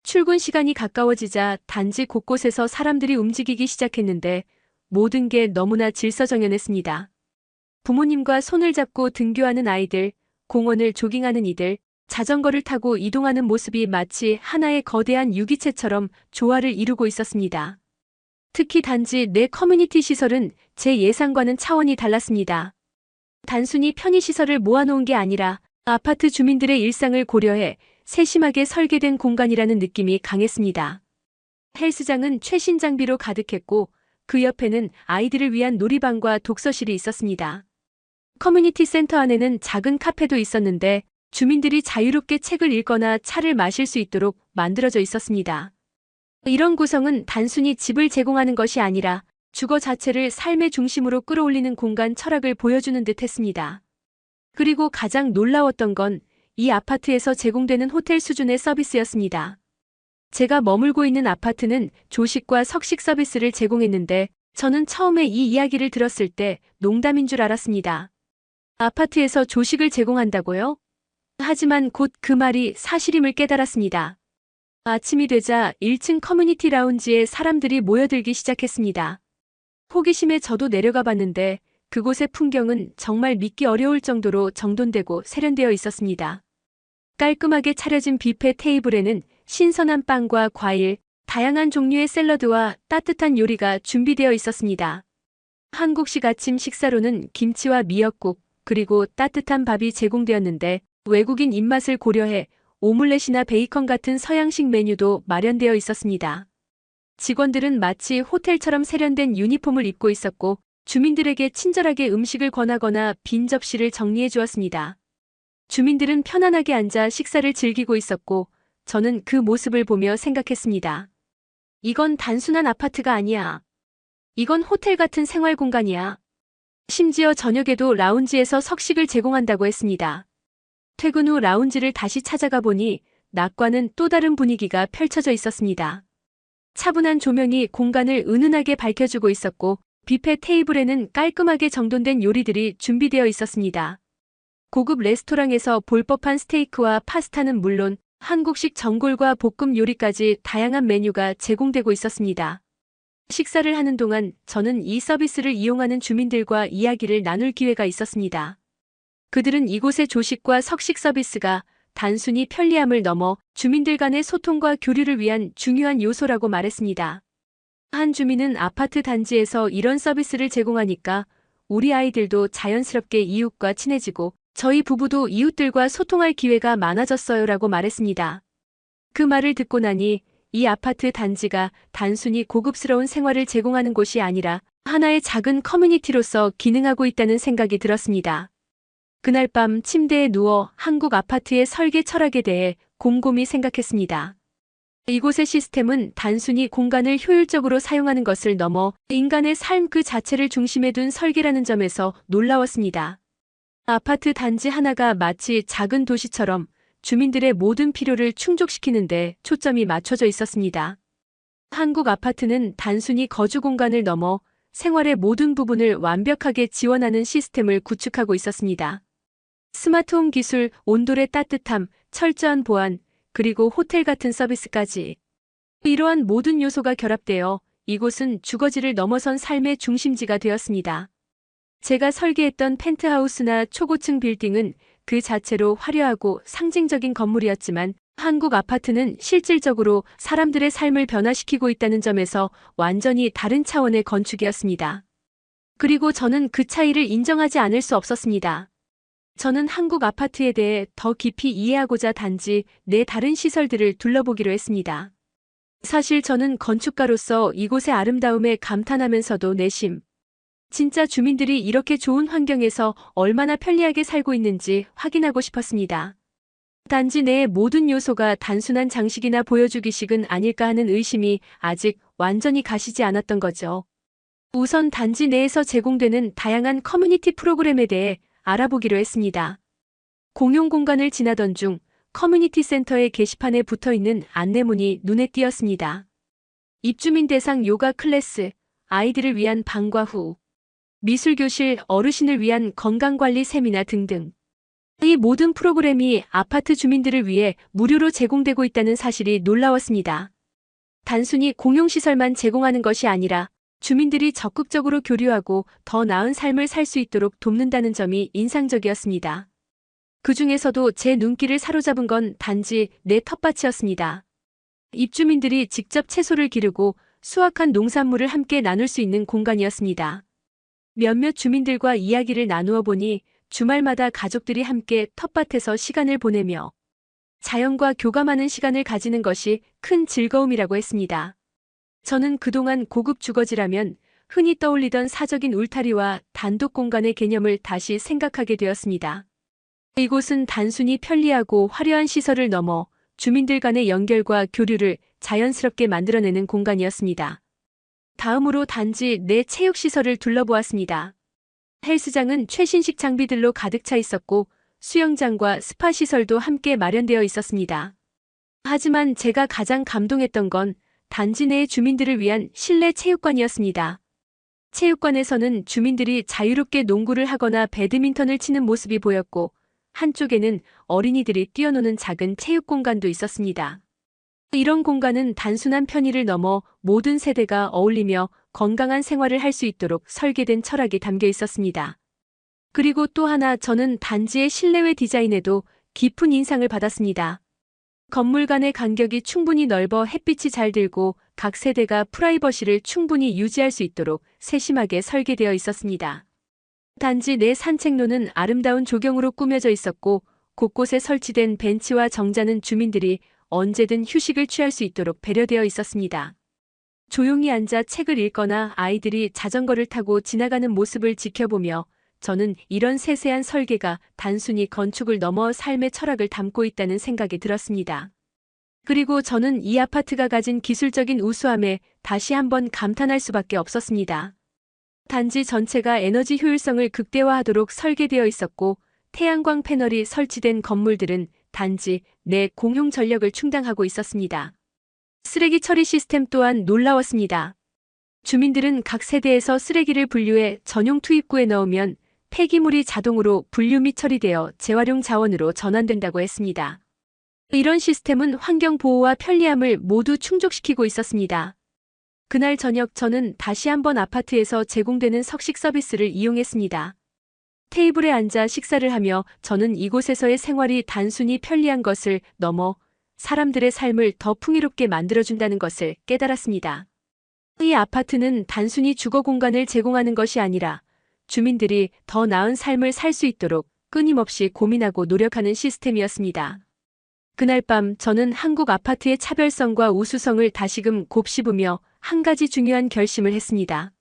출근 시간이 가까워지자 단지 곳곳에서 사람들이 움직이기 시작했는데 모든 게 너무나 질서정연했습니다. 부모님과 손을 잡고 등교하는 아이들, 공원을 조깅하는 이들, 자전거를 타고 이동하는 모습이 마치 하나의 거대한 유기체처럼 조화를 이루고 있었습니다. 특히 단지 내 커뮤니티 시설은 제 예상과는 차원이 달랐습니다. 단순히 편의시설을 모아놓은 게 아니라 아파트 주민들의 일상을 고려해 세심하게 설계된 공간이라는 느낌이 강했습니다. 헬스장은 최신 장비로 가득했고 그 옆에는 아이들을 위한 놀이방과 독서실이 있었습니다. 커뮤니티 센터 안에는 작은 카페도 있었는데 주민들이 자유롭게 책을 읽거나 차를 마실 수 있도록 만들어져 있었습니다. 이런 구성은 단순히 집을 제공하는 것이 아니라 주거 자체를 삶의 중심으로 끌어올리는 공간 철학을 보여주는 듯 했습니다. 그리고 가장 놀라웠던 건 이 아파트에서 제공되는 호텔 수준의 서비스였습니다. 제가 머물고 있는 아파트는 조식과 석식 서비스를 제공했는데 저는 처음에 이 이야기를 들었을 때 농담인 줄 알았습니다. 아파트에서 조식을 제공한다고요? 하지만 곧 그 말이 사실임을 깨달았습니다. 아침이 되자 1층 커뮤니티 라운지에 사람들이 모여들기 시작했습니다. 호기심에 저도 내려가 봤는데 그곳의 풍경은 정말 믿기 어려울 정도로 정돈되고 세련되어 있었습니다. 깔끔하게 차려진 뷔페 테이블에는 신선한 빵과 과일, 다양한 종류의 샐러드와 따뜻한 요리가 준비되어 있었습니다. 한국식 아침 식사로는 김치와 미역국, 그리고 따뜻한 밥이 제공되었는데 외국인 입맛을 고려해 오믈렛이나 베이컨 같은 서양식 메뉴도 마련되어 있었습니다. 직원들은 마치 호텔처럼 세련된 유니폼을 입고 있었고 주민들에게 친절하게 음식을 권하거나 빈 접시를 정리해 주었습니다. 주민들은 편안하게 앉아 식사를 즐기고 있었고 저는 그 모습을 보며 생각했습니다. 이건 단순한 아파트가 아니야. 이건 호텔 같은 생활 공간이야. 심지어 저녁에도 라운지에서 석식을 제공한다고 했습니다. 퇴근 후 라운지를 다시 찾아가 보니 낮과는 또 다른 분위기가 펼쳐져 있었습니다. 차분한 조명이 공간을 은은하게 밝혀주고 있었고 뷔페 테이블에는 깔끔하게 정돈된 요리들이 준비되어 있었습니다. 고급 레스토랑에서 볼 법한 스테이크와 파스타는 물론 한국식 전골과 볶음 요리까지 다양한 메뉴가 제공되고 있었습니다. 식사를 하는 동안 저는 이 서비스를 이용하는 주민들과 이야기를 나눌 기회가 있었습니다. 그들은 이곳의 조식과 석식 서비스가 단순히 편리함을 넘어 주민들 간의 소통과 교류를 위한 중요한 요소라고 말했습니다. 한 주민은 아파트 단지에서 이런 서비스를 제공하니까 우리 아이들도 자연스럽게 이웃과 친해지고 저희 부부도 이웃들과 소통할 기회가 많아졌어요라고 말했습니다. 그 말을 듣고 나니 이 아파트 단지가 단순히 고급스러운 생활을 제공하는 곳이 아니라 하나의 작은 커뮤니티로서 기능하고 있다는 생각이 들었습니다. 그날 밤 침대에 누워 한국 아파트의 설계 철학에 대해 곰곰이 생각했습니다. 이곳의 시스템은 단순히 공간을 효율적으로 사용하는 것을 넘어 인간의 삶 그 자체를 중심에 둔 설계라는 점에서 놀라웠습니다. 아파트 단지 하나가 마치 작은 도시처럼 주민들의 모든 필요를 충족시키는데 초점이 맞춰져 있었습니다. 한국 아파트는 단순히 거주 공간을 넘어 생활의 모든 부분을 완벽하게 지원하는 시스템을 구축하고 있었습니다. 스마트홈 기술, 온돌의 따뜻함, 철저한 보안, 그리고 호텔 같은 서비스까지. 이러한 모든 요소가 결합되어 이곳은 주거지를 넘어선 삶의 중심지가 되었습니다. 제가 설계했던 펜트하우스나 초고층 빌딩은 그 자체로 화려하고 상징적인 건물이었지만 한국 아파트는 실질적으로 사람들의 삶을 변화시키고 있다는 점에서 완전히 다른 차원의 건축이었습니다. 그리고 저는 그 차이를 인정하지 않을 수 없었습니다. 저는 한국 아파트에 대해 더 깊이 이해하고자 단지 내 다른 시설들을 둘러보기로 했습니다. 사실 저는 건축가로서 이곳의 아름다움에 감탄하면서도 내심 진짜 주민들이 이렇게 좋은 환경에서 얼마나 편리하게 살고 있는지 확인하고 싶었습니다. 단지 내 모든 요소가 단순한 장식이나 보여주기식은 아닐까 하는 의심이 아직 완전히 가시지 않았던 거죠. 우선 단지 내에서 제공되는 다양한 커뮤니티 프로그램에 대해 알아보기로 했습니다. 공용 공간을 지나던 중 커뮤니티 센터의 게시판에 붙어있는 안내문이 눈에 띄었습니다. 입주민 대상 요가 클래스, 아이들을 위한 방과 후, 미술교실, 어르신을 위한 건강관리 세미나 등등. 이 모든 프로그램이 아파트 주민들을 위해 무료로 제공되고 있다는 사실이 놀라웠습니다. 단순히 공용시설만 제공하는 것이 아니라 주민들이 적극적으로 교류하고 더 나은 삶을 살 수 있도록 돕는다는 점이 인상적이었습니다. 그 중에서도 제 눈길을 사로잡은 건 단지 내 텃밭이었습니다. 입주민들이 직접 채소를 기르고 수확한 농산물을 함께 나눌 수 있는 공간이었습니다. 몇몇 주민들과 이야기를 나누어 보니 주말마다 가족들이 함께 텃밭에서 시간을 보내며 자연과 교감하는 시간을 가지는 것이 큰 즐거움이라고 했습니다. 저는 그동안 고급 주거지라면 흔히 떠올리던 사적인 울타리와 단독 공간의 개념을 다시 생각하게 되었습니다. 이곳은 단순히 편리하고 화려한 시설을 넘어 주민들 간의 연결과 교류를 자연스럽게 만들어내는 공간이었습니다. 다음으로 단지 내 체육시설을 둘러보았습니다. 헬스장은 최신식 장비들로 가득 차 있었고 수영장과 스파 시설도 함께 마련되어 있었습니다. 하지만 제가 가장 감동했던 건 단지 내의 주민들을 위한 실내 체육관이었습니다. 체육관에서는 주민들이 자유롭게 농구를 하거나 배드민턴을 치는 모습이 보였고 한쪽에는 어린이들이 뛰어노는 작은 체육 공간도 있었습니다. 이런 공간은 단순한 편의를 넘어 모든 세대가 어울리며 건강한 생활을 할 수 있도록 설계된 철학이 담겨 있었습니다. 그리고 또 하나 저는 단지의 실내외 디자인에도 깊은 인상을 받았습니다. 건물 간의 간격이 충분히 넓어 햇빛이 잘 들고 각 세대가 프라이버시를 충분히 유지할 수 있도록 세심하게 설계되어 있었습니다. 단지 내 산책로는 아름다운 조경으로 꾸며져 있었고 곳곳에 설치된 벤치와 정자는 주민들이 언제든 휴식을 취할 수 있도록 배려되어 있었습니다. 조용히 앉아 책을 읽거나 아이들이 자전거를 타고 지나가는 모습을 지켜보며 저는 이런 세세한 설계가 단순히 건축을 넘어 삶의 철학을 담고 있다는 생각이 들었습니다. 그리고 저는 이 아파트가 가진 기술적인 우수함에 다시 한번 감탄할 수밖에 없었습니다. 단지 전체가 에너지 효율성을 극대화하도록 설계되어 있었고 태양광 패널이 설치된 건물들은 단지 내 공용 전력을 충당하고 있었습니다. 쓰레기 처리 시스템 또한 놀라웠습니다. 주민들은 각 세대에서 쓰레기를 분류해 전용 투입구에 넣으면 폐기물이 자동으로 분류 및 처리되어 재활용 자원으로 전환된다고 했습니다. 이런 시스템은 환경 보호와 편리함을 모두 충족시키고 있었습니다. 그날 저녁 저는 다시 한번 아파트에서 제공되는 석식 서비스를 이용했습니다. 테이블에 앉아 식사를 하며 저는 이곳에서의 생활이 단순히 편리한 것을 넘어 사람들의 삶을 더 풍요롭게 만들어준다는 것을 깨달았습니다. 이 아파트는 단순히 주거 공간을 제공하는 것이 아니라 주민들이 더 나은 삶을 살 수 있도록 끊임없이 고민하고 노력하는 시스템이었습니다. 그날 밤 저는 한국 아파트의 차별성과 우수성을 다시금 곱씹으며 한 가지 중요한 결심을 했습니다.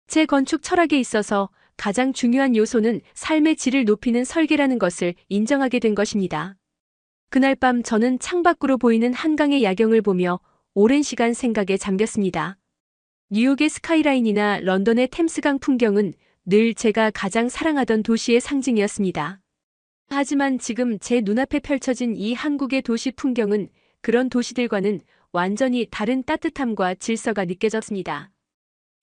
제 건축 철학에 있어서 가장 중요한 요소는 삶의 질을 높이는 설계라는 것을 인정하게 된 것입니다. 그날 밤 저는 창밖으로 보이는 한강의 야경을 보며 오랜 시간 생각에 잠겼습니다. 뉴욕의 스카이라인이나 런던의 템스강 풍경은 늘 제가 가장 사랑하던 도시의 상징이었습니다. 하지만 지금 제 눈앞에 펼쳐진 이 한국의 도시 풍경은 그런 도시들과는 완전히 다른 따뜻함과 질서가 느껴졌습니다.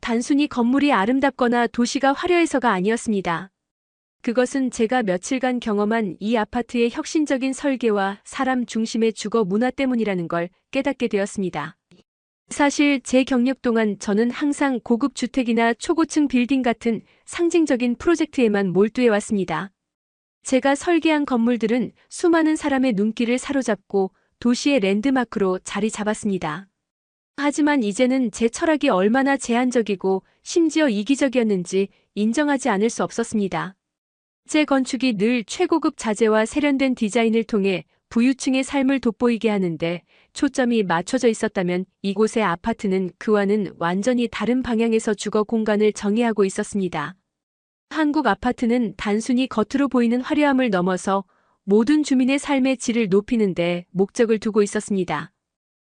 단순히 건물이 아름답거나 도시가 화려해서가 아니었습니다. 그것은 제가 며칠간 경험한 이 아파트의 혁신적인 설계와 사람 중심의 주거 문화 때문이라는 걸 깨닫게 되었습니다. 사실 제 경력 동안 저는 항상 고급 주택이나 초고층 빌딩 같은 상징적인 프로젝트에만 몰두해 왔습니다. 제가 설계한 건물들은 수많은 사람의 눈길을 사로잡고 도시의 랜드마크로 자리 잡았습니다. 하지만 이제는 제 철학이 얼마나 제한적이고 심지어 이기적이었는지 인정하지 않을 수 없었습니다. 제 건축이 늘 최고급 자재와 세련된 디자인을 통해 부유층의 삶을 돋보이게 하는데 초점이 맞춰져 있었다면 이곳의 아파트는 그와는 완전히 다른 방향에서 주거 공간을 정의하고 있었습니다. 한국 아파트는 단순히 겉으로 보이는 화려함을 넘어서 모든 주민의 삶의 질을 높이는 데 목적을 두고 있었습니다.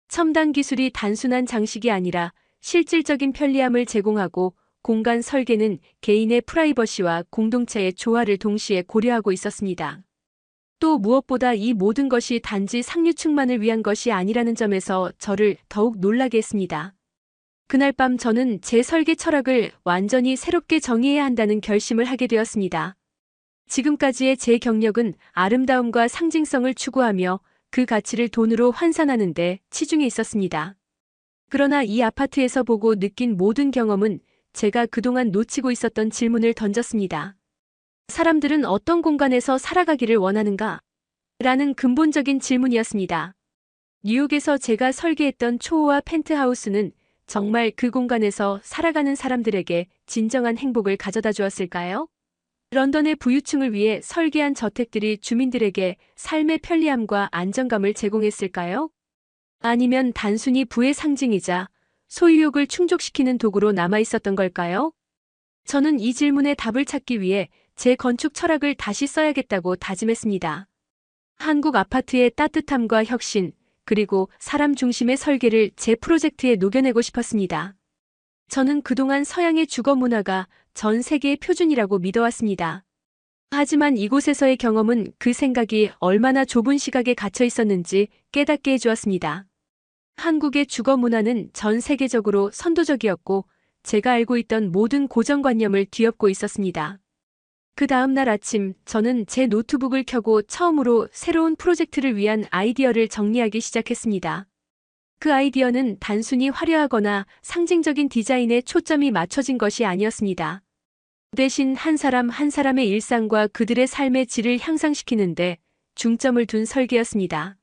첨단 기술이 단순한 장식이 아니라 실질적인 편리함을 제공하고 공간 설계는 개인의 프라이버시와 공동체의 조화를 동시에 고려하고 있었습니다. 또 무엇보다 이 모든 것이 단지 상류층만을 위한 것이 아니라는 점에서 저를 더욱 놀라게 했습니다. 그날 밤 저는 제 설계 철학을 완전히 새롭게 정의해야 한다는 결심을 하게 되었습니다. 지금까지의 제 경력은 아름다움과 상징성을 추구하며 그 가치를 돈으로 환산하는 데 치중해 있었습니다. 그러나 이 아파트에서 보고 느낀 모든 경험은 제가 그동안 놓치고 있었던 질문을 던졌습니다. 사람들은 어떤 공간에서 살아가기를 원하는가? 라는 근본적인 질문이었습니다. 뉴욕에서 제가 설계했던 초호화 펜트하우스는 정말 그 공간에서 살아가는 사람들에게 진정한 행복을 가져다 주었을까요? 런던의 부유층을 위해 설계한 저택들이 주민들에게 삶의 편리함과 안정감을 제공했을까요? 아니면 단순히 부의 상징이자 소유욕을 충족시키는 도구로 남아 있었던 걸까요? 저는 이 질문에 답을 찾기 위해 제 건축 철학을 다시 써야겠다고 다짐했습니다. 한국 아파트의 따뜻함과 혁신, 그리고 사람 중심의 설계를 제 프로젝트에 녹여내고 싶었습니다. 저는 그동안 서양의 주거 문화가 전 세계의 표준이라고 믿어왔습니다. 하지만 이곳에서의 경험은 그 생각이 얼마나 좁은 시각에 갇혀 있었는지 깨닫게 해주었습니다. 한국의 주거 문화는 전 세계적으로 선도적이었고 제가 알고 있던 모든 고정관념을 뒤엎고 있었습니다. 그 다음 날 아침 저는 제 노트북을 켜고 처음으로 새로운 프로젝트를 위한 아이디어를 정리하기 시작했습니다. 그 아이디어는 단순히 화려하거나 상징적인 디자인에 초점이 맞춰진 것이 아니었습니다. 대신 한 사람 한 사람의 일상과 그들의 삶의 질을 향상시키는데 중점을 둔 설계였습니다.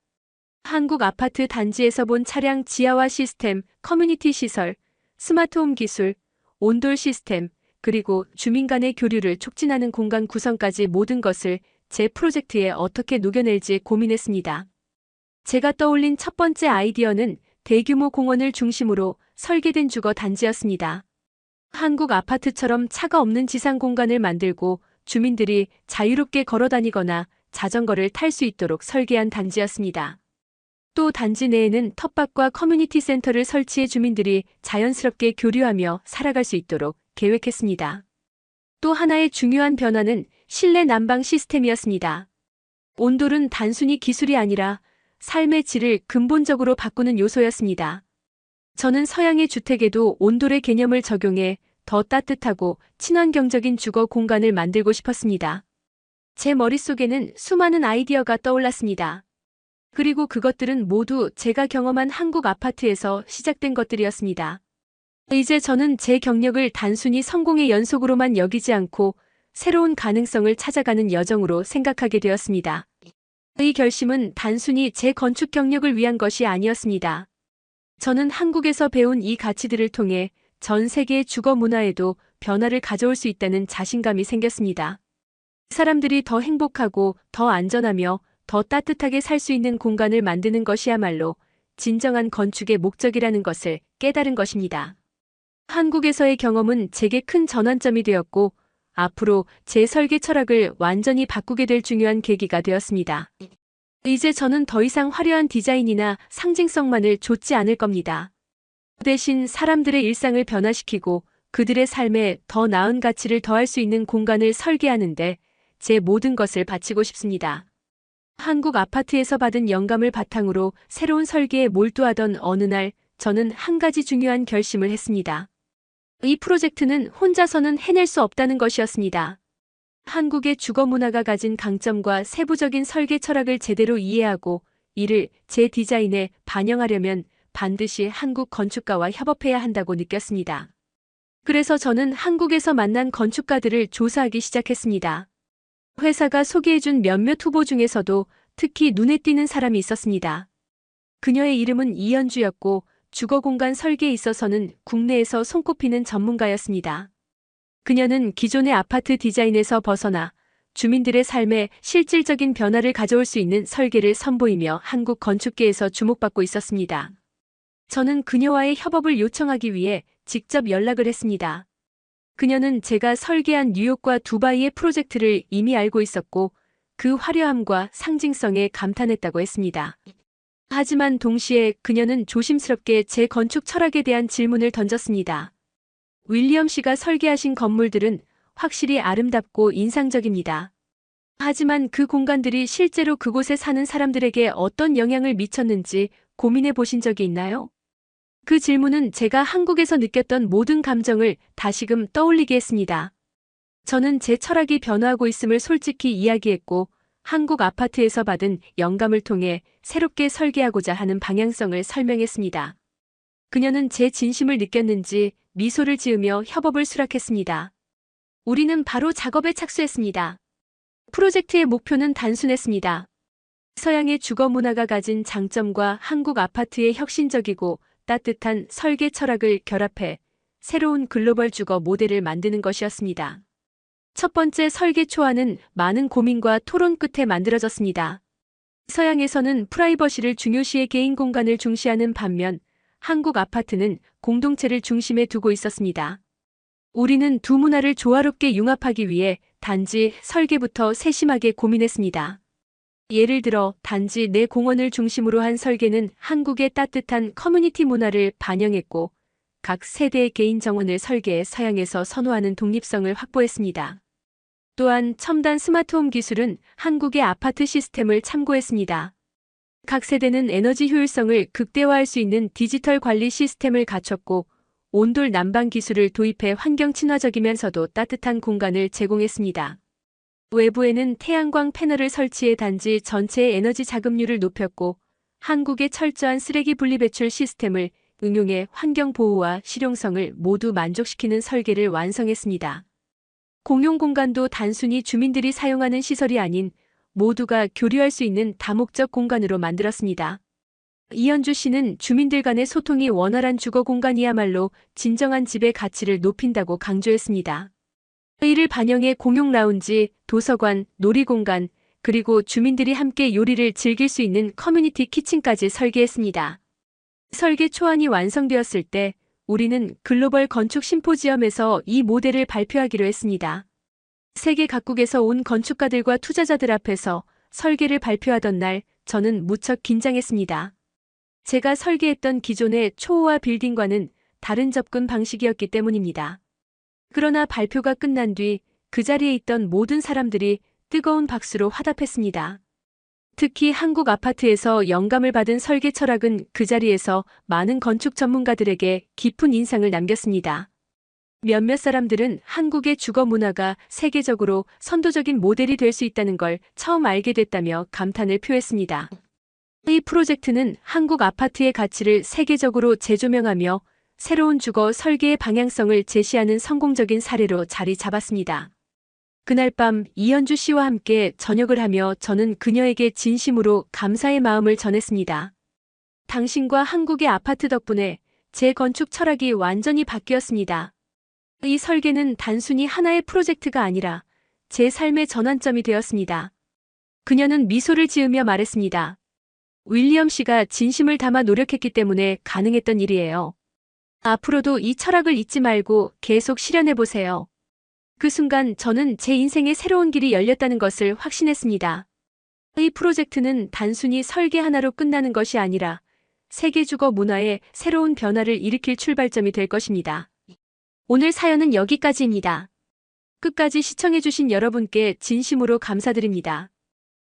한국 아파트 단지에서 본 차량 지하화 시스템, 커뮤니티 시설, 스마트홈 기술, 온돌 시스템, 그리고 주민 간의 교류를 촉진하는 공간 구성까지 모든 것을 제 프로젝트에 어떻게 녹여낼지 고민했습니다. 제가 떠올린 첫 번째 아이디어는 대규모 공원을 중심으로 설계된 주거 단지였습니다. 한국 아파트처럼 차가 없는 지상 공간을 만들고 주민들이 자유롭게 걸어 다니거나 자전거를 탈 수 있도록 설계한 단지였습니다. 또 단지 내에는 텃밭과 커뮤니티 센터를 설치해 주민들이 자연스럽게 교류하며 살아갈 수 있도록 계획했습니다. 또 하나의 중요한 변화는 실내 난방 시스템이었습니다. 온돌은 단순히 기술이 아니라 삶의 질을 근본적으로 바꾸는 요소였습니다. 저는 서양의 주택에도 온돌의 개념을 적용해 더 따뜻하고 친환경적인 주거 공간을 만들고 싶었습니다. 제 머릿속에는 수많은 아이디어가 떠올랐습니다. 그리고 그것들은 모두 제가 경험한 한국 아파트에서 시작된 것들이었습니다. 이제 저는 제 경력을 단순히 성공의 연속으로만 여기지 않고 새로운 가능성을 찾아가는 여정으로 생각하게 되었습니다. 이 결심은 단순히 제 건축 경력을 위한 것이 아니었습니다. 저는 한국에서 배운 이 가치들을 통해 전 세계의 주거 문화에도 변화를 가져올 수 있다는 자신감이 생겼습니다. 사람들이 더 행복하고 더 안전하며 더 따뜻하게 살 수 있는 공간을 만드는 것이야말로 진정한 건축의 목적이라는 것을 깨달은 것입니다. 한국에서의 경험은 제게 큰 전환점이 되었고 앞으로 제 설계 철학을 완전히 바꾸게 될 중요한 계기가 되었습니다. 이제 저는 더 이상 화려한 디자인이나 상징성만을 좇지 않을 겁니다. 대신 사람들의 일상을 변화시키고 그들의 삶에 더 나은 가치를 더할 수 있는 공간을 설계하는데 제 모든 것을 바치고 싶습니다. 한국 아파트에서 받은 영감을 바탕으로 새로운 설계에 몰두하던 어느 날 저는 한 가지 중요한 결심을 했습니다. 이 프로젝트는 혼자서는 해낼 수 없다는 것이었습니다. 한국의 주거 문화가 가진 강점과 세부적인 설계 철학을 제대로 이해하고 이를 제 디자인에 반영하려면 반드시 한국 건축가와 협업해야 한다고 느꼈습니다. 그래서 저는 한국에서 만난 건축가들을 조사하기 시작했습니다. 회사가 소개해준 몇몇 후보 중에서도 특히 눈에 띄는 사람이 있었습니다. 그녀의 이름은 이연주였고 주거공간 설계에 있어서는 국내에서 손꼽히는 전문가였습니다. 그녀는 기존의 아파트 디자인에서 벗어나 주민들의 삶에 실질적인 변화를 가져올 수 있는 설계를 선보이며 한국 건축계에서 주목받고 있었습니다. 저는 그녀와의 협업을 요청하기 위해 직접 연락을 했습니다. 그녀는 제가 설계한 뉴욕과 두바이의 프로젝트를 이미 알고 있었고 그 화려함과 상징성에 감탄했다고 했습니다. 하지만 동시에 그녀는 조심스럽게 제 건축 철학에 대한 질문을 던졌습니다. 윌리엄 씨가 설계하신 건물들은 확실히 아름답고 인상적입니다. 하지만 그 공간들이 실제로 그곳에 사는 사람들에게 어떤 영향을 미쳤는지 고민해 보신 적이 있나요? 그 질문은 제가 한국에서 느꼈던 모든 감정을 다시금 떠올리게 했습니다. 저는 제 철학이 변화하고 있음을 솔직히 이야기했고 한국 아파트에서 받은 영감을 통해 새롭게 설계하고자 하는 방향성을 설명했습니다. 그녀는 제 진심을 느꼈는지 미소를 지으며 협업을 수락했습니다. 우리는 바로 작업에 착수했습니다. 프로젝트의 목표는 단순했습니다. 서양의 주거 문화가 가진 장점과 한국 아파트의 혁신적이고 따뜻한 설계 철학을 결합해 새로운 글로벌 주거 모델을 만드는 것이었습니다. 첫 번째 설계 초안은 많은 고민과 토론 끝에 만들어졌습니다. 서양에서는 프라이버시를 중요시해 개인 공간을 중시하는 반면 한국 아파트는 공동체를 중심에 두고 있었습니다. 우리는 두 문화를 조화롭게 융합하기 위해 단지 설계부터 세심하게 고민했습니다. 예를 들어 단지 내 공원을 중심으로 한 설계는 한국의 따뜻한 커뮤니티 문화를 반영했고 각 세대의 개인 정원을 설계해 서양에서 선호하는 독립성을 확보했습니다. 또한 첨단 스마트홈 기술은 한국의 아파트 시스템을 참고했습니다. 각 세대는 에너지 효율성을 극대화할 수 있는 디지털 관리 시스템을 갖췄고 온돌 난방 기술을 도입해 환경 친화적이면서도 따뜻한 공간을 제공했습니다. 외부에는 태양광 패널을 설치해 단지 전체의 에너지 자급률을 높였고 한국의 철저한 쓰레기 분리 배출 시스템을 응용해 환경 보호와 실용성을 모두 만족시키는 설계를 완성했습니다. 공용 공간도 단순히 주민들이 사용하는 시설이 아닌 모두가 교류할 수 있는 다목적 공간으로 만들었습니다. 이연주 씨는 주민들 간의 소통이 원활한 주거 공간이야말로 진정한 집의 가치를 높인다고 강조했습니다. 이를 반영해 공용 라운지, 도서관, 놀이공간, 그리고 주민들이 함께 요리를 즐길 수 있는 커뮤니티 키친까지 설계했습니다. 설계 초안이 완성되었을 때 우리는 글로벌 건축 심포지엄에서 이 모델을 발표하기로 했습니다. 세계 각국에서 온 건축가들과 투자자들 앞에서 설계를 발표하던 날 저는 무척 긴장했습니다. 제가 설계했던 기존의 초호화 빌딩과는 다른 접근 방식이었기 때문입니다. 그러나 발표가 끝난 뒤 그 자리에 있던 모든 사람들이 뜨거운 박수로 화답했습니다. 특히 한국 아파트에서 영감을 받은 설계 철학은 그 자리에서 많은 건축 전문가들에게 깊은 인상을 남겼습니다. 몇몇 사람들은 한국의 주거 문화가 세계적으로 선도적인 모델이 될 수 있다는 걸 처음 알게 됐다며 감탄을 표했습니다. 이 프로젝트는 한국 아파트의 가치를 세계적으로 재조명하며 새로운 주거 설계의 방향성을 제시하는 성공적인 사례로 자리 잡았습니다. 그날 밤 이연주 씨와 함께 저녁을 하며 저는 그녀에게 진심으로 감사의 마음을 전했습니다. 당신과 한국의 아파트 덕분에 제 건축 철학이 완전히 바뀌었습니다. 이 설계는 단순히 하나의 프로젝트가 아니라 제 삶의 전환점이 되었습니다. 그녀는 미소를 지으며 말했습니다. 윌리엄 씨가 진심을 담아 노력했기 때문에 가능했던 일이에요. 앞으로도 이 철학을 잊지 말고 계속 실현해보세요. 그 순간 저는 제 인생의 새로운 길이 열렸다는 것을 확신했습니다. 이 프로젝트는 단순히 설계 하나로 끝나는 것이 아니라 세계 주거 문화의 새로운 변화를 일으킬 출발점이 될 것입니다. 오늘 사연은 여기까지입니다. 끝까지 시청해주신 여러분께 진심으로 감사드립니다.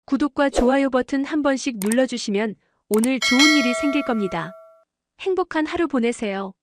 구독과 좋아요 버튼 한 번씩 눌러주시면 오늘 좋은 일이 생길 겁니다. 행복한 하루 보내세요.